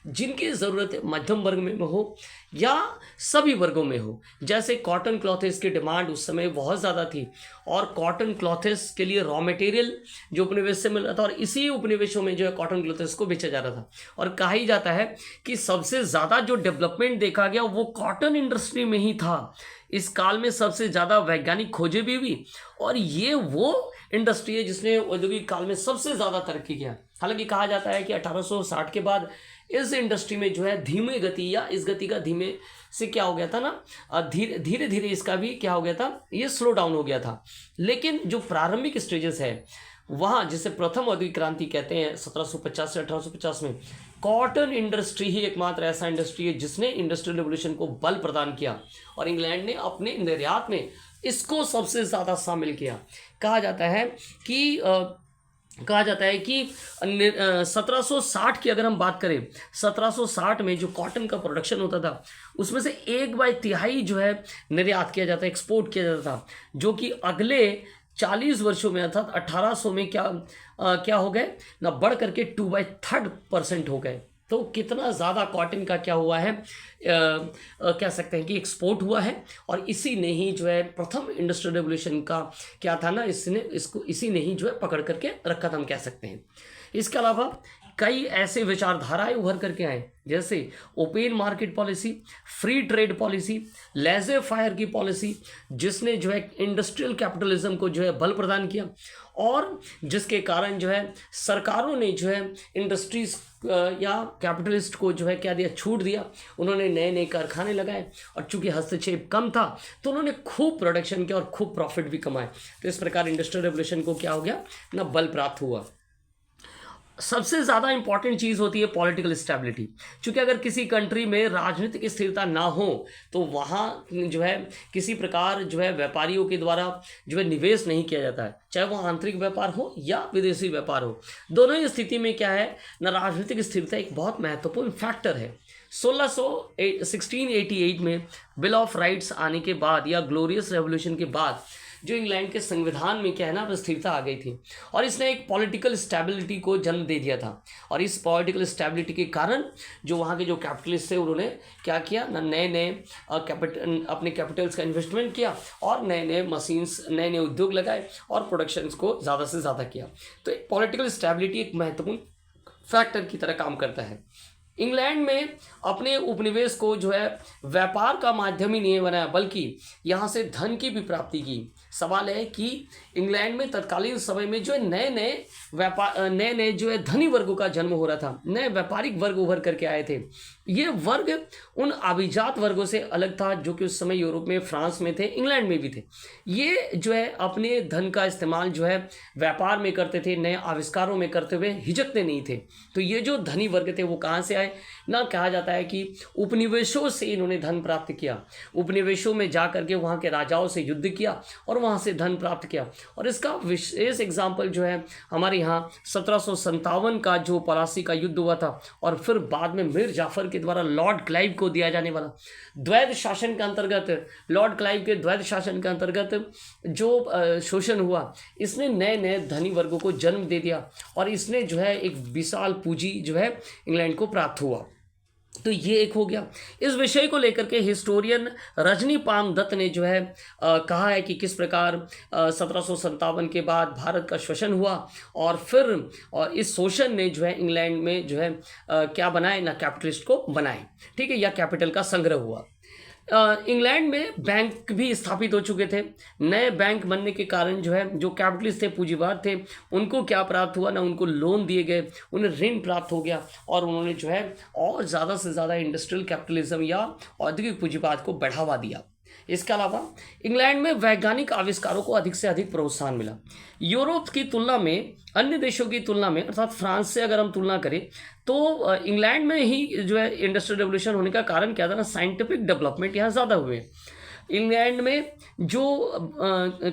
जिनकी ज़रूरत मध्यम वर्ग में हो या सभी वर्गों में हो। जैसे कॉटन क्लॉथेस की डिमांड उस समय बहुत ज़्यादा थी और कॉटन क्लॉथेस के लिए रॉ मटेरियल जो उपनिवेश से मिल रहा था और इसी उपनिवेशों में जो है कॉटन क्लॉथेस को बेचा जा रहा था। और कहा ही जाता है कि सबसे ज़्यादा जो डेवलपमेंट देखा गया वो कॉटन इंडस्ट्री में ही था। इस काल में सबसे ज़्यादा वैज्ञानिक खोजें भी हुई और ये वो इंडस्ट्री है जिसने औद्योगिक काल में सबसे ज़्यादा तरक्की किया। हालांकि कहा जाता है कि 1860 के बाद इस इंडस्ट्री में जो है धीमी गति या इस गति का धीमे से क्या हो गया था ना, धीरे धीरे इसका भी क्या हो गया था, ये स्लो डाउन हो गया था। लेकिन जो प्रारंभिक स्टेजेस है वहाँ जिसे प्रथम औद्योगिक क्रांति कहते हैं 1750 से 1850 में, कॉटन इंडस्ट्री ही एकमात्र ऐसा इंडस्ट्री है जिसने इंडस्ट्रियल रेवोल्यूशन को बल प्रदान किया और इंग्लैंड ने अपने निर्यात में इसको सबसे ज़्यादा शामिल किया। कहा जाता है कि 1760 की अगर हम बात करें, 1760 में जो कॉटन का प्रोडक्शन होता था उसमें से 1/3 जो है निर्यात किया जाता है, एक्सपोर्ट किया जाता था, जो कि अगले 40 वर्षों में अर्थात 1800 में क्या हो गए ना, बढ़ करके 2/3% हो गए। तो कितना ज़्यादा कॉटन का क्या हुआ है, कह सकते हैं कि एक्सपोर्ट हुआ है। और इसी ने ही जो है प्रथम इंडस्ट्रियल रेवोल्यूशन का क्या था ना, इसी ने ही जो है पकड़ करके रखा था, हम कह सकते हैं। इसके अलावा कई ऐसे विचारधाराएं उभर करके आए, जैसे open market policy, free trade policy, लेजे फायर की पॉलिसी, जिसने जो है इंडस्ट्रियल कैपिटलिज्म को जो है बल प्रदान किया और जिसके कारण जो है सरकारों ने जो है इंडस्ट्रीज या कैपिटलिस्ट को जो है क्या दिया, छूट दिया। उन्होंने नए नए कारखाने लगाए और चूंकि हस्तक्षेप कम था तो उन्होंने खूब प्रोडक्शन किया और खूब प्रॉफिट भी कमाए। तो इस प्रकार इंडस्ट्रियल रेवोल्यूशन को क्या हो गया ना, बल प्राप्त हुआ। सबसे ज़्यादा इंपॉर्टेंट चीज़ होती है पॉलिटिकल स्टेबिलिटी। क्योंकि अगर किसी कंट्री में राजनीतिक स्थिरता ना हो तो वहाँ जो है किसी प्रकार जो है व्यापारियों के द्वारा जो है निवेश नहीं किया जाता है, चाहे वो आंतरिक व्यापार हो या विदेशी व्यापार हो। दोनों ही स्थिति में क्या है ना, राजनीतिक स्थिरता एक बहुत महत्वपूर्ण फैक्टर है। 1688 में बिल ऑफ राइट्स आने के बाद या ग्लोरियस रेवोल्यूशन के बाद जो इंग्लैंड के संविधान में क्या है ना, स्थिरता आ गई थी और इसने एक पॉलिटिकल स्टेबिलिटी को जन्म दे दिया था। और इस पॉलिटिकल स्टेबिलिटी के कारण जो वहाँ के जो कैपिटलिस्ट थे उन्होंने क्या किया ना, नए नए अपने कैपिटल्स का इन्वेस्टमेंट किया और नए नए मशीन्स, नए नए उद्योग लगाए और प्रोडक्शंस को ज़्यादा से ज़्यादा किया। तो पॉलिटिकल स्टेबिलिटी एक महत्वपूर्ण फैक्टर की तरह काम करता है। इंग्लैंड में अपने उपनिवेश को जो है व्यापार का माध्यम ही नहीं बनाया, बल्कि यहाँ से धन की भी प्राप्ति की। सवाल है कि इंग्लैंड में तत्कालीन समय में जो है नए नए जो है धनी वर्गों का जन्म हो रहा था, नए व्यापारिक वर्ग उभर करके आए थे। ये वर्ग उन अभिजात वर्गों से अलग था जो कि उस समय यूरोप में, फ्रांस में थे, इंग्लैंड में भी थे। ये जो है अपने धन का इस्तेमाल जो है व्यापार में करते थे, नए आविष्कारों में करते हुए हिचकते नहीं थे। तो ये जो धनी वर्ग थे वो कहाँ से आए ना, कहा जाता है कि उपनिवेशों से इन्होंने धन प्राप्त किया। उपनिवेशों में जा करके वहाँ के राजाओं से युद्ध किया और वहाँ से धन प्राप्त किया। और इसका विशेष एग्जाम्पल जो है हमारे यहाँ 1757 का जो पलासी का युद्ध हुआ था और फिर बाद में मीर जाफर के द्वारा लॉर्ड क्लाइव को दिया जाने वाला द्वैध शासन के अंतर्गत, लॉर्ड क्लाइव के द्वैध शासन के अंतर्गत जो शोषण हुआ, इसने नए नए धनी वर्गों को जन्म दे दिया और इसने जो है एक विशाल पूंजी जो है इंग्लैंड को प्राप्त हुआ। तो ये एक हो गया। इस विषय को लेकर के हिस्टोरियन रजनीपाल दत्त ने जो है कहा है कि किस प्रकार 1757 के बाद भारत का शोषण हुआ और फिर इस शोषण ने जो है इंग्लैंड में जो है क्या बनाए ना, कैपिटलिस्ट को बनाए, ठीक है, या कैपिटल का संग्रह हुआ। इंग्लैंड में बैंक भी स्थापित हो चुके थे। नए बैंक बनने के कारण जो है जो कैपिटलिस्ट थे, पूंजीवाद थे, उनको क्या प्राप्त हुआ ना, उनको लोन दिए गए, उन्हें ऋण प्राप्त हो गया और उन्होंने जो है और ज़्यादा से ज़्यादा इंडस्ट्रियल कैपिटलिज्म या औद्योगिक पूंजीवाद को बढ़ावा दिया। इसके अलावा इंग्लैंड में वैज्ञानिक आविष्कारों को अधिक से अधिक प्रोत्साहन मिला। यूरोप की तुलना में, अन्य देशों की तुलना में, अर्थात फ्रांस से अगर हम तुलना करें तो इंग्लैंड में ही जो है इंडस्ट्रियल रेवोल्यूशन होने का कारण क्या था ना, साइंटिफिक डेवलपमेंट यहाँ ज़्यादा हुए। इंग्लैंड में जो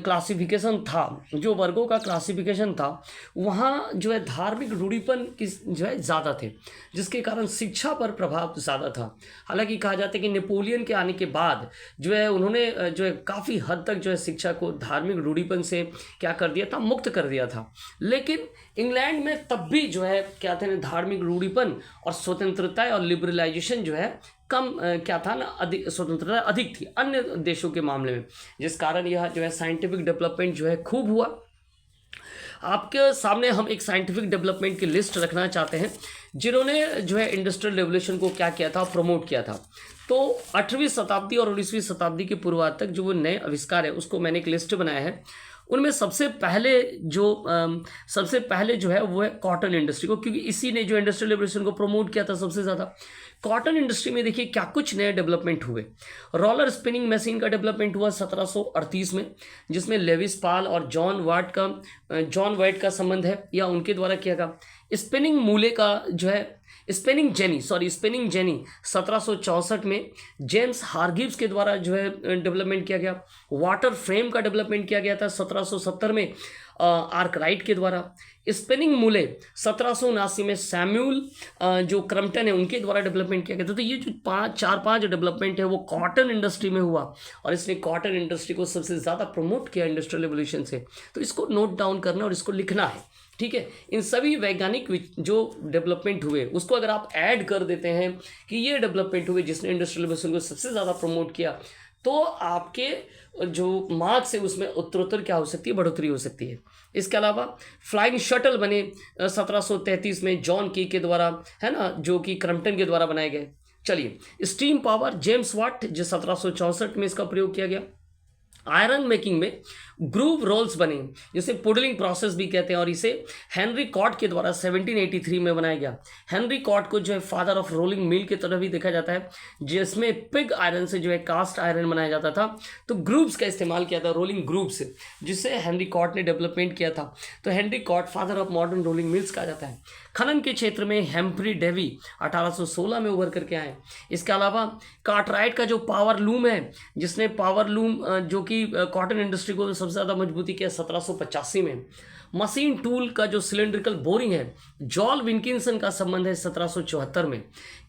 क्लासिफिकेशन था, जो वर्गों का क्लासिफिकेशन था, वहाँ जो है धार्मिक रूढ़ीपन जो है ज़्यादा थे, जिसके कारण शिक्षा पर प्रभाव ज़्यादा था। हालांकि कहा जाता है कि नेपोलियन के आने के बाद जो है उन्होंने जो है काफ़ी हद तक जो है शिक्षा को धार्मिक रूढ़ीपन से क्या कर दिया था, मुक्त कर दिया था। लेकिन इंग्लैंड में तब भी जो है क्या थे ना, धार्मिक रूढ़ीपन और स्वतंत्रता और लिबरलाइजेशन जो है कम क्या था ना, अधिक स्वतंत्रता अधिक थी अन्य देशों के मामले में, जिस कारण यह जो है साइंटिफिक डेवलपमेंट जो है खूब हुआ। आपके सामने हम एक साइंटिफिक डेवलपमेंट की लिस्ट रखना चाहते हैं जिन्होंने जो है इंडस्ट्रियल रेवोल्यूशन को क्या किया था, प्रमोट किया था। तो 8वीं शताब्दी और 19वीं शताब्दी के पूर्वार्ध तक जो वो नए आविष्कार है उसको मैंने एक लिस्ट बनाया है। उनमें सबसे पहले जो है वो है कॉटन इंडस्ट्री को, क्योंकि इसी ने जो इंडस्ट्रियल रेवोल्यूशन को प्रमोट किया था सबसे ज़्यादा। कॉटन इंडस्ट्री में देखिए क्या कुछ नए डेवलपमेंट हुए। रोलर स्पिनिंग मशीन का डेवलपमेंट हुआ 1738 में, जिसमें लेविस पाल और जॉन वाइट का संबंध है या उनके द्वारा किया गया। स्पिनिंग जेनी 1764 में जेम्स हारगिव्स के द्वारा जो है डेवलपमेंट किया गया। वाटर फ्रेम का डेवलपमेंट किया गया था 1770 में आर्कराइट के द्वारा। स्पिनिंग मूले 1779 में सैम्यूल जो क्रम्पटन है उनके द्वारा डेवलपमेंट किया गया था। तो ये जो चार पांच डेवलपमेंट है वो कॉटन इंडस्ट्री में हुआ, और इसने कॉटन इंडस्ट्री को सबसे ज़्यादा प्रमोट किया इंडस्ट्रियल रेवोल्यूशन से। तो इसको नोट डाउन करना और इसको लिखना है, ठीक है। इन सभी वैज्ञानिक जो डेवलपमेंट हुए उसको अगर आप ऐड कर देते हैं कि ये डेवलपमेंट हुए जिसने इंडस्ट्रियल रेवोल्यूशन को सबसे ज़्यादा प्रमोट किया, तो आपके जो मार्क्स है उसमें उत्तरोत्तर क्या हो सकती है, बढ़ोतरी हो सकती है। इसके अलावा फ्लाइंग शटल बने 1733 में जॉन की के द्वारा, है ना, जो कि क्रम्पटन के द्वारा बनाए गए। चलिए, स्टीम पावर जेम्स वाट जो 1764 में इसका प्रयोग किया गया। आयरन मेकिंग में ग्रूव रोल्स बने, जिसे पुडलिंग प्रोसेस भी कहते हैं, और इसे हेनरी कॉट के द्वारा 1783 में बनाया गया। हेनरी कॉट को जो है फादर ऑफ रोलिंग मिल की तरह भी देखा जाता है, जिसमें पिग आयरन से जो है कास्ट आयरन बनाया जाता था। तो ग्रूव्स का इस्तेमाल किया था, रोलिंग ग्रूव्स, जिसे हेनरी कॉट ने डेवलपमेंट किया था। तो Henry Cort father of modern rolling mills कहा जाता है। खनन के क्षेत्र में हेम्फ्री डेवी 1816 में उभर करके आए। इसके अलावा कार्टराइट का जो पावर लूम है, जिसने पावर लूम जो कि कॉटन इंडस्ट्री को सबसे ज़्यादा मजबूती किया 1785 में। मशीन टूल का जो सिलेंड्रिकल बोरिंग है, जॉल विल्किंसन का संबंध है 1774 में।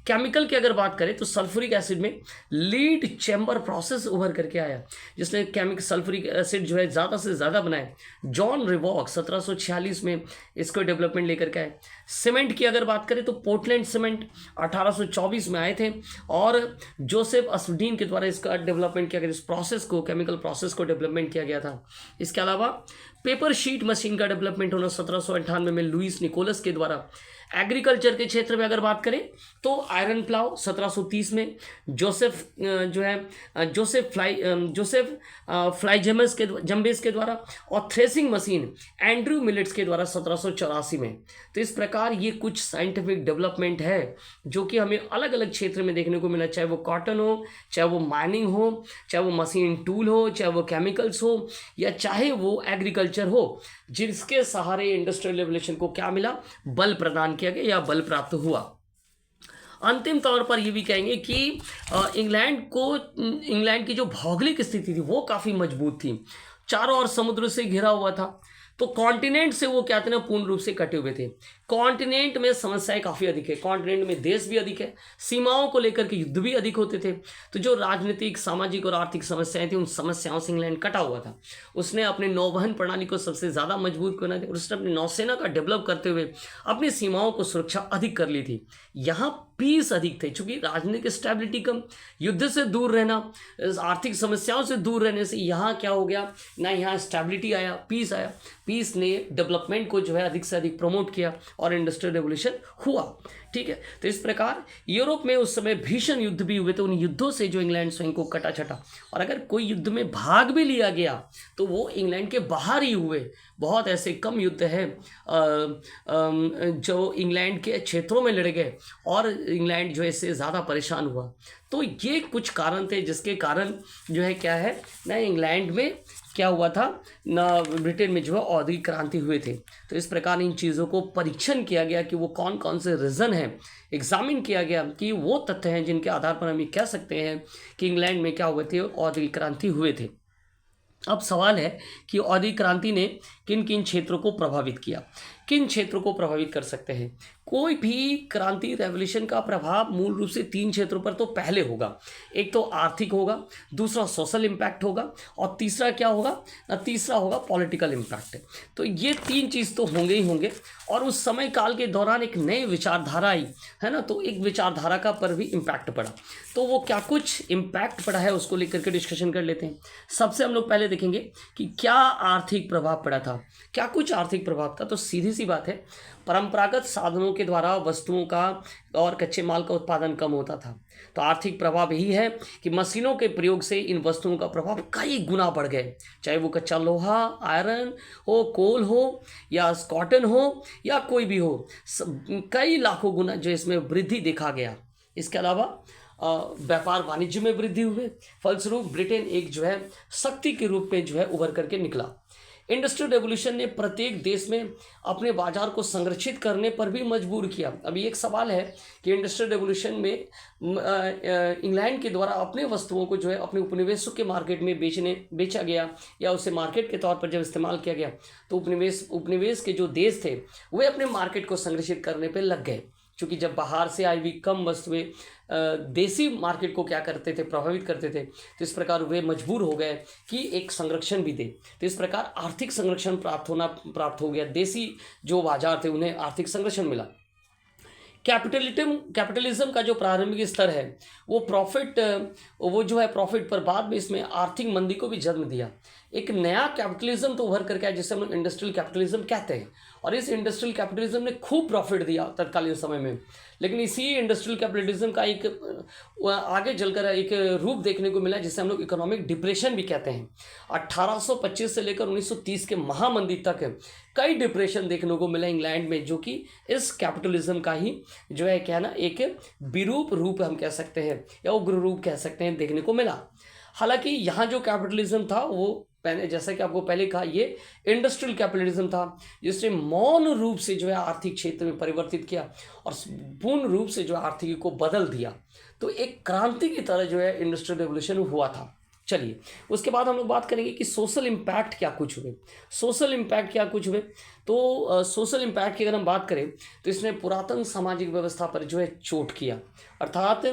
केमिकल की अगर बात करें तो सल्फ्यूरिक एसिड में लीड चैम्बर प्रोसेस उभर करके आया, जिसने केमिकल सल्फ्यूरिक एसिड जो है ज़्यादा से ज़्यादा बनाए। जॉन रिवॉक 1746 में इसको डेवलपमेंट लेकर के आए। सीमेंट की अगर बात करें तो पोर्टलैंड सीमेंट 1824 में आए थे, और जोसेफ अस्वडीन के द्वारा इसका डेवलपमेंट किया गया, इस प्रोसेस को, केमिकल प्रोसेस को डेवलपमेंट किया गया था। इसके अलावा पेपर शीट मशीन का डेवलपमेंट होना 1798 में लुइस निकोलस के द्वारा। एग्रीकल्चर के क्षेत्र में अगर बात करें तो आयरन प्लाव 1730 में जोसेफ फ्लाइजेमस के जम्बेस के द्वारा, और थ्रेसिंग मशीन एंड्रू मिलेट्स के द्वारा 1784 में। तो इस प्रकार ये कुछ साइंटिफिक डेवलपमेंट है जो कि हमें अलग अलग क्षेत्र में देखने को मिला, चाहे वो कॉटन हो, चाहे वो माइनिंग हो, चाहे वो मशीन टूल हो, चाहे वो केमिकल्स हो, या चाहे वो एग्रीकल्चर हो, जिसके सहारे इंडस्ट्रियल रेवोल्यूशन को क्या मिला, बल प्रदान किया गया या बल प्राप्त हुआ। अंतिम तौर पर ये भी कहेंगे कि इंग्लैंड की जो भौगोलिक स्थिति थी वो काफ़ी मजबूत थी, चारों ओर समुद्र से घिरा हुआ था। तो कॉन्टिनेंट से वो क्या थे ना, पूर्ण रूप से कटे हुए थे। कॉन्टिनेंट में समस्याएं काफ़ी अधिक है, कॉन्टिनेंट में देश भी अधिक है, सीमाओं को लेकर के युद्ध भी अधिक होते थे। तो जो राजनीतिक, सामाजिक और आर्थिक समस्याएं थी, उन समस्याओं से इंग्लैंड कटा हुआ था। उसने अपने नौवहन प्रणाली को सबसे ज़्यादा मजबूत बना दिया, उसने अपनी नौसेना का डेवलप करते हुए अपनी सीमाओं को सुरक्षा अधिक कर ली थी। यहाँ पीस अधिक थे, चूंकि राजनीतिक स्टेबिलिटी कम, युद्ध से दूर रहना, आर्थिक समस्याओं से दूर रहने से यहाँ क्या हो गया ना, यहाँ स्टेबिलिटी आया, पीस आया। पीस ने डेवलपमेंट को जो है अधिक से अधिक प्रमोट किया और इंडस्ट्रियल रेवोल्यूशन हुआ, ठीक है। तो इस प्रकार यूरोप में उस समय भीषण युद्ध भी हुए थे, उन युद्धों से जो इंग्लैंड स्वयं को कटा छटा, और अगर कोई युद्ध में भाग भी लिया गया तो वो इंग्लैंड के बाहर ही हुए। बहुत ऐसे कम युद्ध हैं जो इंग्लैंड के क्षेत्रों में लड़े गए और इंग्लैंड जो है इससे ज़्यादा परेशान हुआ। तो ये कुछ कारण थे जिसके कारण जो है क्या है ना, इंग्लैंड में क्या हुआ था ना, ब्रिटेन में जो है औद्योगिक क्रांति हुए थे। तो इस प्रकार इन चीज़ों को परीक्षण किया गया कि वो कौन कौन से रीज़न हैं, एग्जामिन किया गया कि वो तथ्य हैं जिनके आधार पर हम ये कह सकते हैं कि इंग्लैंड में क्या हुए थे, औद्योगिक क्रांति हुए थे। अब सवाल है कि औद्योगिक क्रांति ने किन किन क्षेत्रों को प्रभावित किया, किन क्षेत्रों को प्रभावित कर सकते हैं। कोई भी क्रांति, रेवोल्यूशन का प्रभाव मूल रूप से 3 क्षेत्रों पर तो पहले होगा। एक तो आर्थिक होगा, दूसरा सोशल इम्पैक्ट होगा, और तीसरा क्या होगा ना, तीसरा होगा पॉलिटिकल इम्पैक्ट। तो ये 3 चीज़ तो होंगे ही होंगे। और उस समय काल के दौरान एक नई विचारधारा आई है ना, तो एक विचारधारा का पर भी इम्पैक्ट पड़ा। तो वो क्या कुछ इम्पैक्ट पड़ा है उसको लेकर के डिस्कशन कर लेते हैं। सबसे हम लोग पहले देखेंगे कि क्या आर्थिक प्रभाव पड़ा था। क्या कुछ आर्थिक प्रभाव था? तो सीधी सी बात है, परंपरागत साधनों के द्वारा वस्तुओं का और कच्चे माल का उत्पादन कम होता था। तो आर्थिक प्रभाव यही है कि मशीनों के प्रयोग से इन वस्तुओं का प्रभाव कई गुना बढ़ गए, चाहे वो कच्चा लोहा, आयरन हो, कोल हो, या कॉटन हो, या कोई भी हो, कई लाखों गुना जो इसमें वृद्धि देखा गया। इसके अलावा व्यापार वाणिज्य में वृद्धि हुई, फलस्वरूप ब्रिटेन एक जो है शक्ति के रूप में जो है उभर करके निकला। इंडस्ट्रियल रेवोल्यूशन ने प्रत्येक देश में अपने बाजार को संरक्षित करने पर भी मजबूर किया। अभी एक सवाल है कि इंडस्ट्रियल रेवोल्यूशन में इंग्लैंड के द्वारा अपने वस्तुओं को जो है अपने उपनिवेशों के मार्केट में बेचा गया, या उसे मार्केट के तौर पर जब इस्तेमाल किया गया, तो उपनिवेश के जो देश थे वे अपने मार्केट को संरक्षित करने पर लग गए। क्योंकि जब बाहर से आई हुई कम वस्तुएं देसी मार्केट को क्या करते थे, प्रभावित करते थे, तो इस प्रकार वे मजबूर हो गए कि एक संरक्षण भी दे। तो इस प्रकार आर्थिक संरक्षण प्राप्त हो गया। देसी जो बाजार थे उन्हें आर्थिक संरक्षण मिला। कैपिटलिज्म का जो प्रारंभिक स्तर है वो जो है प्रॉफिट पर बाद में इसमें आर्थिक मंदी को भी जन्म दिया। एक नया कैपिटलिज्म तो उभर करके आया जिसे हम लोग इंडस्ट्रियल कैपिटलिज्म कहते हैं, और इस इंडस्ट्रियल कैपिटलिज्म ने खूब प्रॉफिट दिया तत्कालीन समय में। लेकिन इसी इंडस्ट्रियल कैपिटलिज्म का एक आगे चलकर एक रूप देखने को मिला जिसे हम लोग इकोनॉमिक डिप्रेशन भी कहते हैं। 1825 से लेकर 1930 के महामंदी तक कई डिप्रेशन देखने को मिला इंग्लैंड में, जो कि इस कैपिटलिज्म का ही जो है क्या है ना, एक विरूप रूप हम कह सकते हैं या उग्र रूप कह सकते हैं, देखने को मिला। हालांकि यहाँ जो कैपिटलिज्म था वो पहले, जैसा कि आपको पहले कहा, ये इंडस्ट्रियल कैपिटलिज्म था जिसने मौन रूप से जो है आर्थिक क्षेत्र में परिवर्तित किया और पूर्ण रूप से जो आर्थिकी को बदल दिया। तो एक क्रांति की तरह जो है इंडस्ट्रियल रेवोल्यूशन हुआ था। चलिए, उसके बाद हम लोग बात करेंगे कि सोशल इम्पैक्ट क्या कुछ हुए। सोशल इम्पैक्ट क्या कुछ हुए, तो सोशल इम्पैक्ट की अगर हम बात करें तो इसने पुरातन सामाजिक व्यवस्था पर जो है चोट किया, अर्थात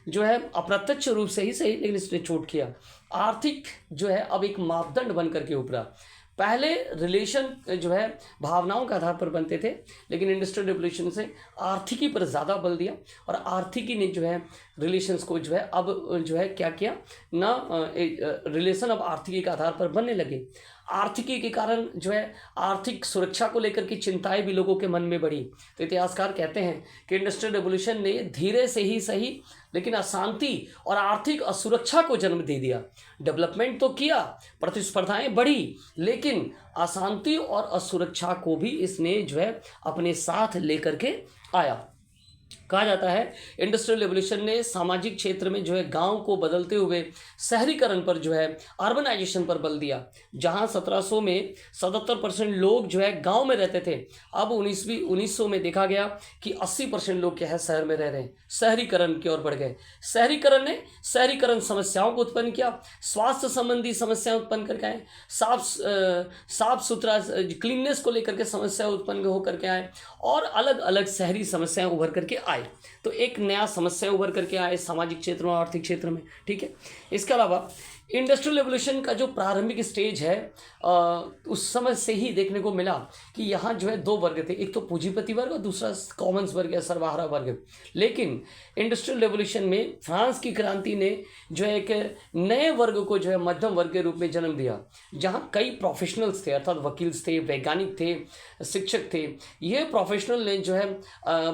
जो है अप्रत्यक्ष रूप से ही सही, लेकिन इसने चोट किया। आर्थिक जो है अब एक मापदंड बन करके उभरा। पहले रिलेशन जो है भावनाओं के आधार पर बनते थे, लेकिन इंडस्ट्रियल रेवोल्यूशन से आर्थिकी पर ज़्यादा बल दिया, और आर्थिकी ने जो है रिलेशंस को जो है अब जो है क्या किया ना, रिलेशन अब आर्थिकी के आधार पर बनने लगे। आर्थिकी के कारण जो है आर्थिक सुरक्षा को लेकर की चिंताएं भी लोगों के मन में बढ़ी। तो इतिहासकार कहते हैं कि इंडस्ट्रियल रेवोल्यूशन ने धीरे से ही सही, लेकिन अशांति और आर्थिक असुरक्षा को जन्म दे दिया। डेवलपमेंट तो किया, प्रतिस्पर्धाएं बढ़ी, लेकिन अशांति और असुरक्षा को भी इसने जो है अपने साथ लेकर के आया। कहा जाता है इंडस्ट्रियल रेवोल्यूशन ने सामाजिक क्षेत्र में जो है गांव को बदलते हुए शहरीकरण पर जो है अर्बनाइजेशन पर बल दिया। जहां 1700 में 77% लोग जो है गांव में रहते थे, अब 1900 में देखा गया कि 80% लोग क्या है शहर में रह रहे हैं। शहरीकरण की ओर बढ़ गए। शहरीकरण ने शहरीकरण समस्याओं को उत्पन्न किया, स्वास्थ्य संबंधी समस्याएं उत्पन्न करके आए, साफ सुथरा क्लीननेस को लेकर के समस्या उत्पन्न होकर के आए, और अलग अलग शहरी समस्याएं उभर करके आए। तो एक नया समस्या उभर करके आए सामाजिक क्षेत्र में, आर्थिक क्षेत्र में। ठीक है, इसके अलावा इंडस्ट्रियल रेवोल्यूशन का जो प्रारंभिक स्टेज है उस समय से ही देखने को मिला कि यहाँ जो है दो वर्ग थे, एक तो पूंजीपति वर्ग और दूसरा कॉमन्स वर्ग या सर्वहारा वर्ग। लेकिन इंडस्ट्रियल रेवोल्यूशन में फ्रांस की क्रांति ने जो है एक नए वर्ग को जो है मध्यम वर्ग के रूप में जन्म दिया, जहाँ कई प्रोफेशनल्स थे, अर्थात वकील थे, वैज्ञानिक थे, शिक्षक थे। ये प्रोफेशनल ने जो है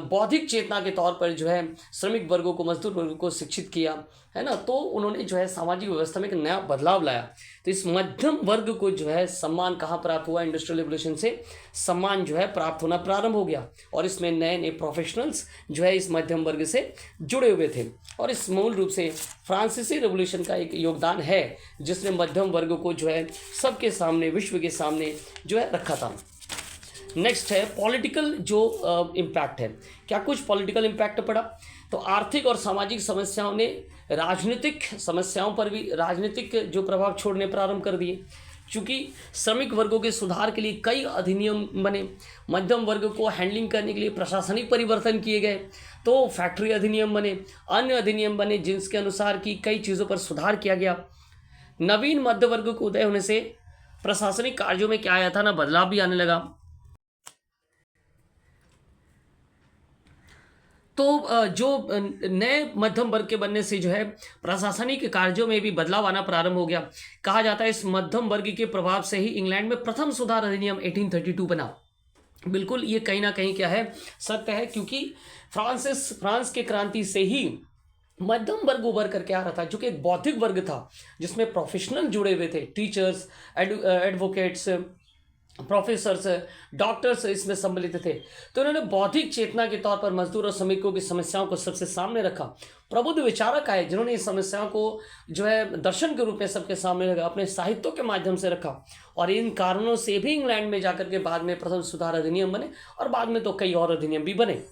बौद्धिक चेतना के तौर पर जो है श्रमिक वर्गों को, मजदूर वर्गों को शिक्षित किया, है ना। तो उन्होंने जो है सामाजिक व्यवस्था में एक नया बदलाव लाया। तो इस मध्यम वर्ग को जो है सम्मान कहाँ प्राप्त हुआ? इंडस्ट्रियल रेवोल्यूशन से सम्मान जो है प्राप्त होना प्रारंभ हो गया, और इसमें नए नए प्रोफेशनल्स जो है इस मध्यम वर्ग से जुड़े हुए थे। और इस मूल रूप से फ्रांसीसी रेवोल्यूशन का एक योगदान है, जिसने मध्यम वर्ग को जो है सबके सामने, विश्व के सामने जो है रखा था। नेक्स्ट है पॉलिटिकल जो इम्पैक्ट है। क्या कुछ पॉलिटिकल इम्पैक्ट पड़ा? तो आर्थिक और सामाजिक समस्याओं ने राजनीतिक समस्याओं पर भी राजनीतिक जो प्रभाव छोड़ने प्रारंभ कर दिए। चूँकि श्रमिक वर्गों के सुधार के लिए कई अधिनियम बने, मध्यम वर्ग को हैंडलिंग करने के लिए प्रशासनिक परिवर्तन किए गए, तो फैक्ट्री अधिनियम बने, अन्य अधिनियम बने, जिसके अनुसार कि कई चीज़ों पर सुधार किया गया। नवीन मध्य वर्ग को उदय होने से प्रशासनिक कार्यों में क्या आया था ना, बदलाव भी आने लगा। तो जो नए मध्यम वर्ग के बनने से जो है प्रशासनिक कार्यों में भी बदलाव आना प्रारंभ हो गया। कहा जाता है इस मध्यम वर्ग के प्रभाव से ही इंग्लैंड में प्रथम सुधार अधिनियम 1832 बना। बिल्कुल ये कहीं ना कहीं क्या है, सत्य है, क्योंकि फ्रांस के क्रांति से ही मध्यम वर्ग उभर करके आ रहा था, जो कि एक बौद्धिक वर्ग था जिसमें प्रोफेशनल जुड़े हुए थे, टीचर्स, एडवोकेट्स, प्रोफेसर्स, डॉक्टर्स इसमें सम्मिलित थे। तो इन्होंने बौद्धिक चेतना के तौर पर मजदूर और श्रमिकों की समस्याओं को सबसे सामने रखा। प्रबुद्ध विचारक आए जिन्होंने इस समस्याओं को जो है दर्शन के रूप में सबके सामने रखा, अपने साहित्यों के माध्यम से रखा, और इन कारणों से भी इंग्लैंड में जाकर के बाद में प्रथम सुधार अधिनियम बने, और बाद में तो कई और अधिनियम भी बने।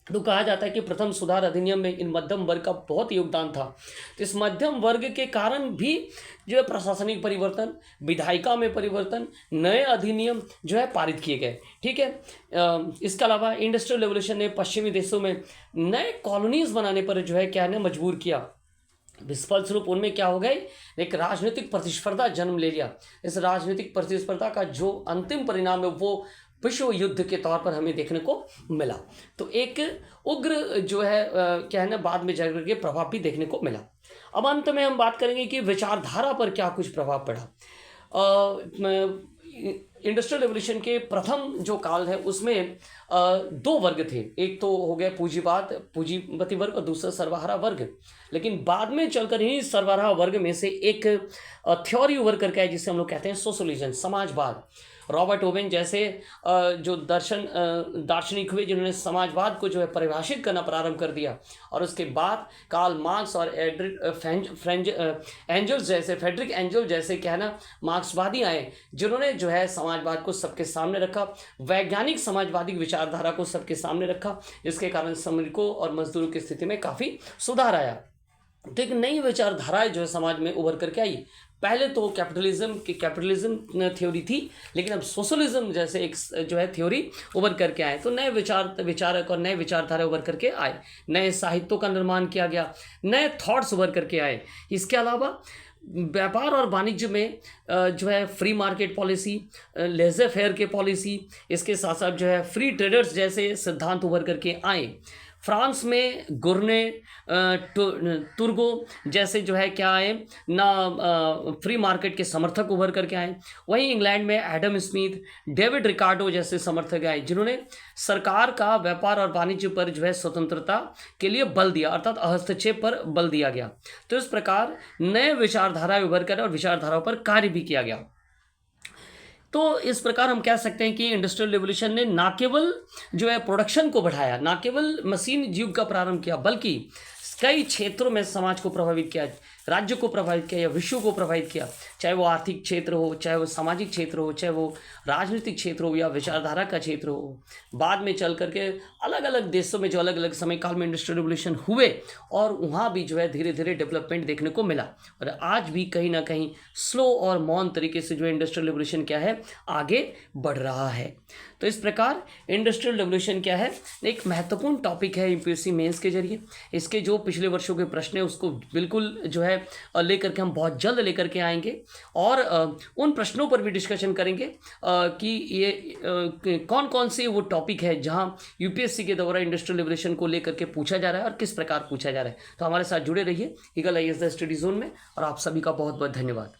तो कहा जाता है कि प्रथम सुधार अधिनियम में इन मध्यम वर्ग का बहुत योगदान था। तो इस मध्यम वर्ग के कारण भी जो है प्रशासनिक परिवर्तन, विधायिका में परिवर्तन, नए अधिनियम जो है पारित किए गए। ठीक है, इसके अलावा इंडस्ट्रियल रेवोल्यूशन ने पश्चिमी देशों में नए कॉलोनीज बनाने पर जो है क्या है मजबूर किया। फलस्वरूप उनमें क्या हो गई, एक राजनीतिक प्रतिस्पर्धा जन्म ले लिया। इस राजनीतिक प्रतिस्पर्धा का जो अंतिम परिणाम है वो विश्व युद्ध के तौर पर हमें देखने को मिला। तो एक उग्र जो है क्या है बाद में जाकर के प्रभाव भी देखने को मिला। अब अंत में हम बात करेंगे कि विचारधारा पर क्या कुछ प्रभाव पड़ा। इंडस्ट्रियल रेवोल्यूशन के प्रथम जो काल है उसमें दो वर्ग थे, एक तो हो गया पूंजीपति वर्ग और दूसरा सर्वहारा वर्ग। लेकिन बाद में चलकर ही सर्वहारा वर्ग में से एक थ्योरी उभर करके है जिसे हम लोग कहते हैं सोशलिज्म, समाजवाद। रॉबर्ट ओवेन जैसे जो दार्शनिक हुए जिन्होंने समाजवाद को जो है परिभाषित करना प्रारंभ कर दिया, और उसके बाद कार्ल मार्क्स और फ्रेडरिक एंजल जैसे क्या है ना मार्क्सवादी आए जिन्होंने जो है समाजवाद को सबके सामने रखा, वैज्ञानिक समाजवादी विचारधारा को सबके सामने रखा, जिसके कारण श्रमिकों और मजदूरों की स्थिति में काफ़ी सुधार आया। तो एक नई विचारधाराएं जो है समाज में उभर करके आई। पहले तो कैपिटलिज्म थ्योरी थी, लेकिन अब सोशलिज्म जैसे एक जो है थ्योरी उभर करके आए। तो नए विचारक और नए विचारधारा उभर करके आए, नए साहित्यों का निर्माण किया गया, नए थॉट्स उभर करके आए। इसके अलावा व्यापार और वाणिज्य में जो है free market policy, laser fair के पॉलिसी, इसके साथ साथ जो है फ्री ट्रेडर्स जैसे सिद्धांत उभर करके आए। फ्रांस में गुर्ने, तुर्गो जैसे जो है क्या आए ना फ्री मार्केट के समर्थक उभर करके आए। वहीं इंग्लैंड में एडम स्मिथ, डेविड रिकार्डो जैसे समर्थक आए जिन्होंने सरकार का व्यापार और वाणिज्य पर जो है स्वतंत्रता के लिए बल दिया, अर्थात हस्तक्षेप पर बल दिया गया। तो इस प्रकार नए विचारधाराएं उभर कर और विचारधाराओं पर कार्य भी किया गया। तो इस प्रकार हम कह सकते हैं कि इंडस्ट्रियल रेवोल्यूशन ने ना केवल जो है प्रोडक्शन को बढ़ाया, ना केवल मशीन युग का प्रारंभ किया, बल्कि कई क्षेत्रों में समाज को प्रभावित किया, राज्य को प्रभावित किया या विश्व को प्रभावित किया, चाहे वो आर्थिक क्षेत्र हो, चाहे वो सामाजिक क्षेत्र हो, चाहे वो राजनीतिक क्षेत्र हो या विचारधारा का क्षेत्र हो। बाद में चल करके अलग अलग देशों में जो अलग अलग समय काल में इंडस्ट्रियल रेवोल्यूशन हुए और वहाँ भी जो है धीरे धीरे डेवलपमेंट देखने को मिला, और आज भी कहीं ना कहीं स्लो और मौन तरीके से जो इंडस्ट्रियल रेवोल्यूशन क्या है आगे बढ़ रहा है। तो इस प्रकार इंडस्ट्रियल रेवोल्यूशन क्या है, एक महत्वपूर्ण टॉपिक है यूपीएससी मेंस के जरिए। इसके जो पिछले वर्षों के प्रश्न है उसको बिल्कुल जो है लेकर के हम बहुत जल्द लेकर के आएंगे, और उन प्रश्नों पर भी डिस्कशन करेंगे कि ये कौन कौन से वो टॉपिक है जहां यूपीएससी के द्वारा इंडस्ट्रियल रेवोल्यूशन को लेकर के पूछा जा रहा है और किस प्रकार पूछा जा रहा है। तो हमारे साथ जुड़े रहिए eagle IAS the study zone में, और आप सभी का बहुत बहुत धन्यवाद।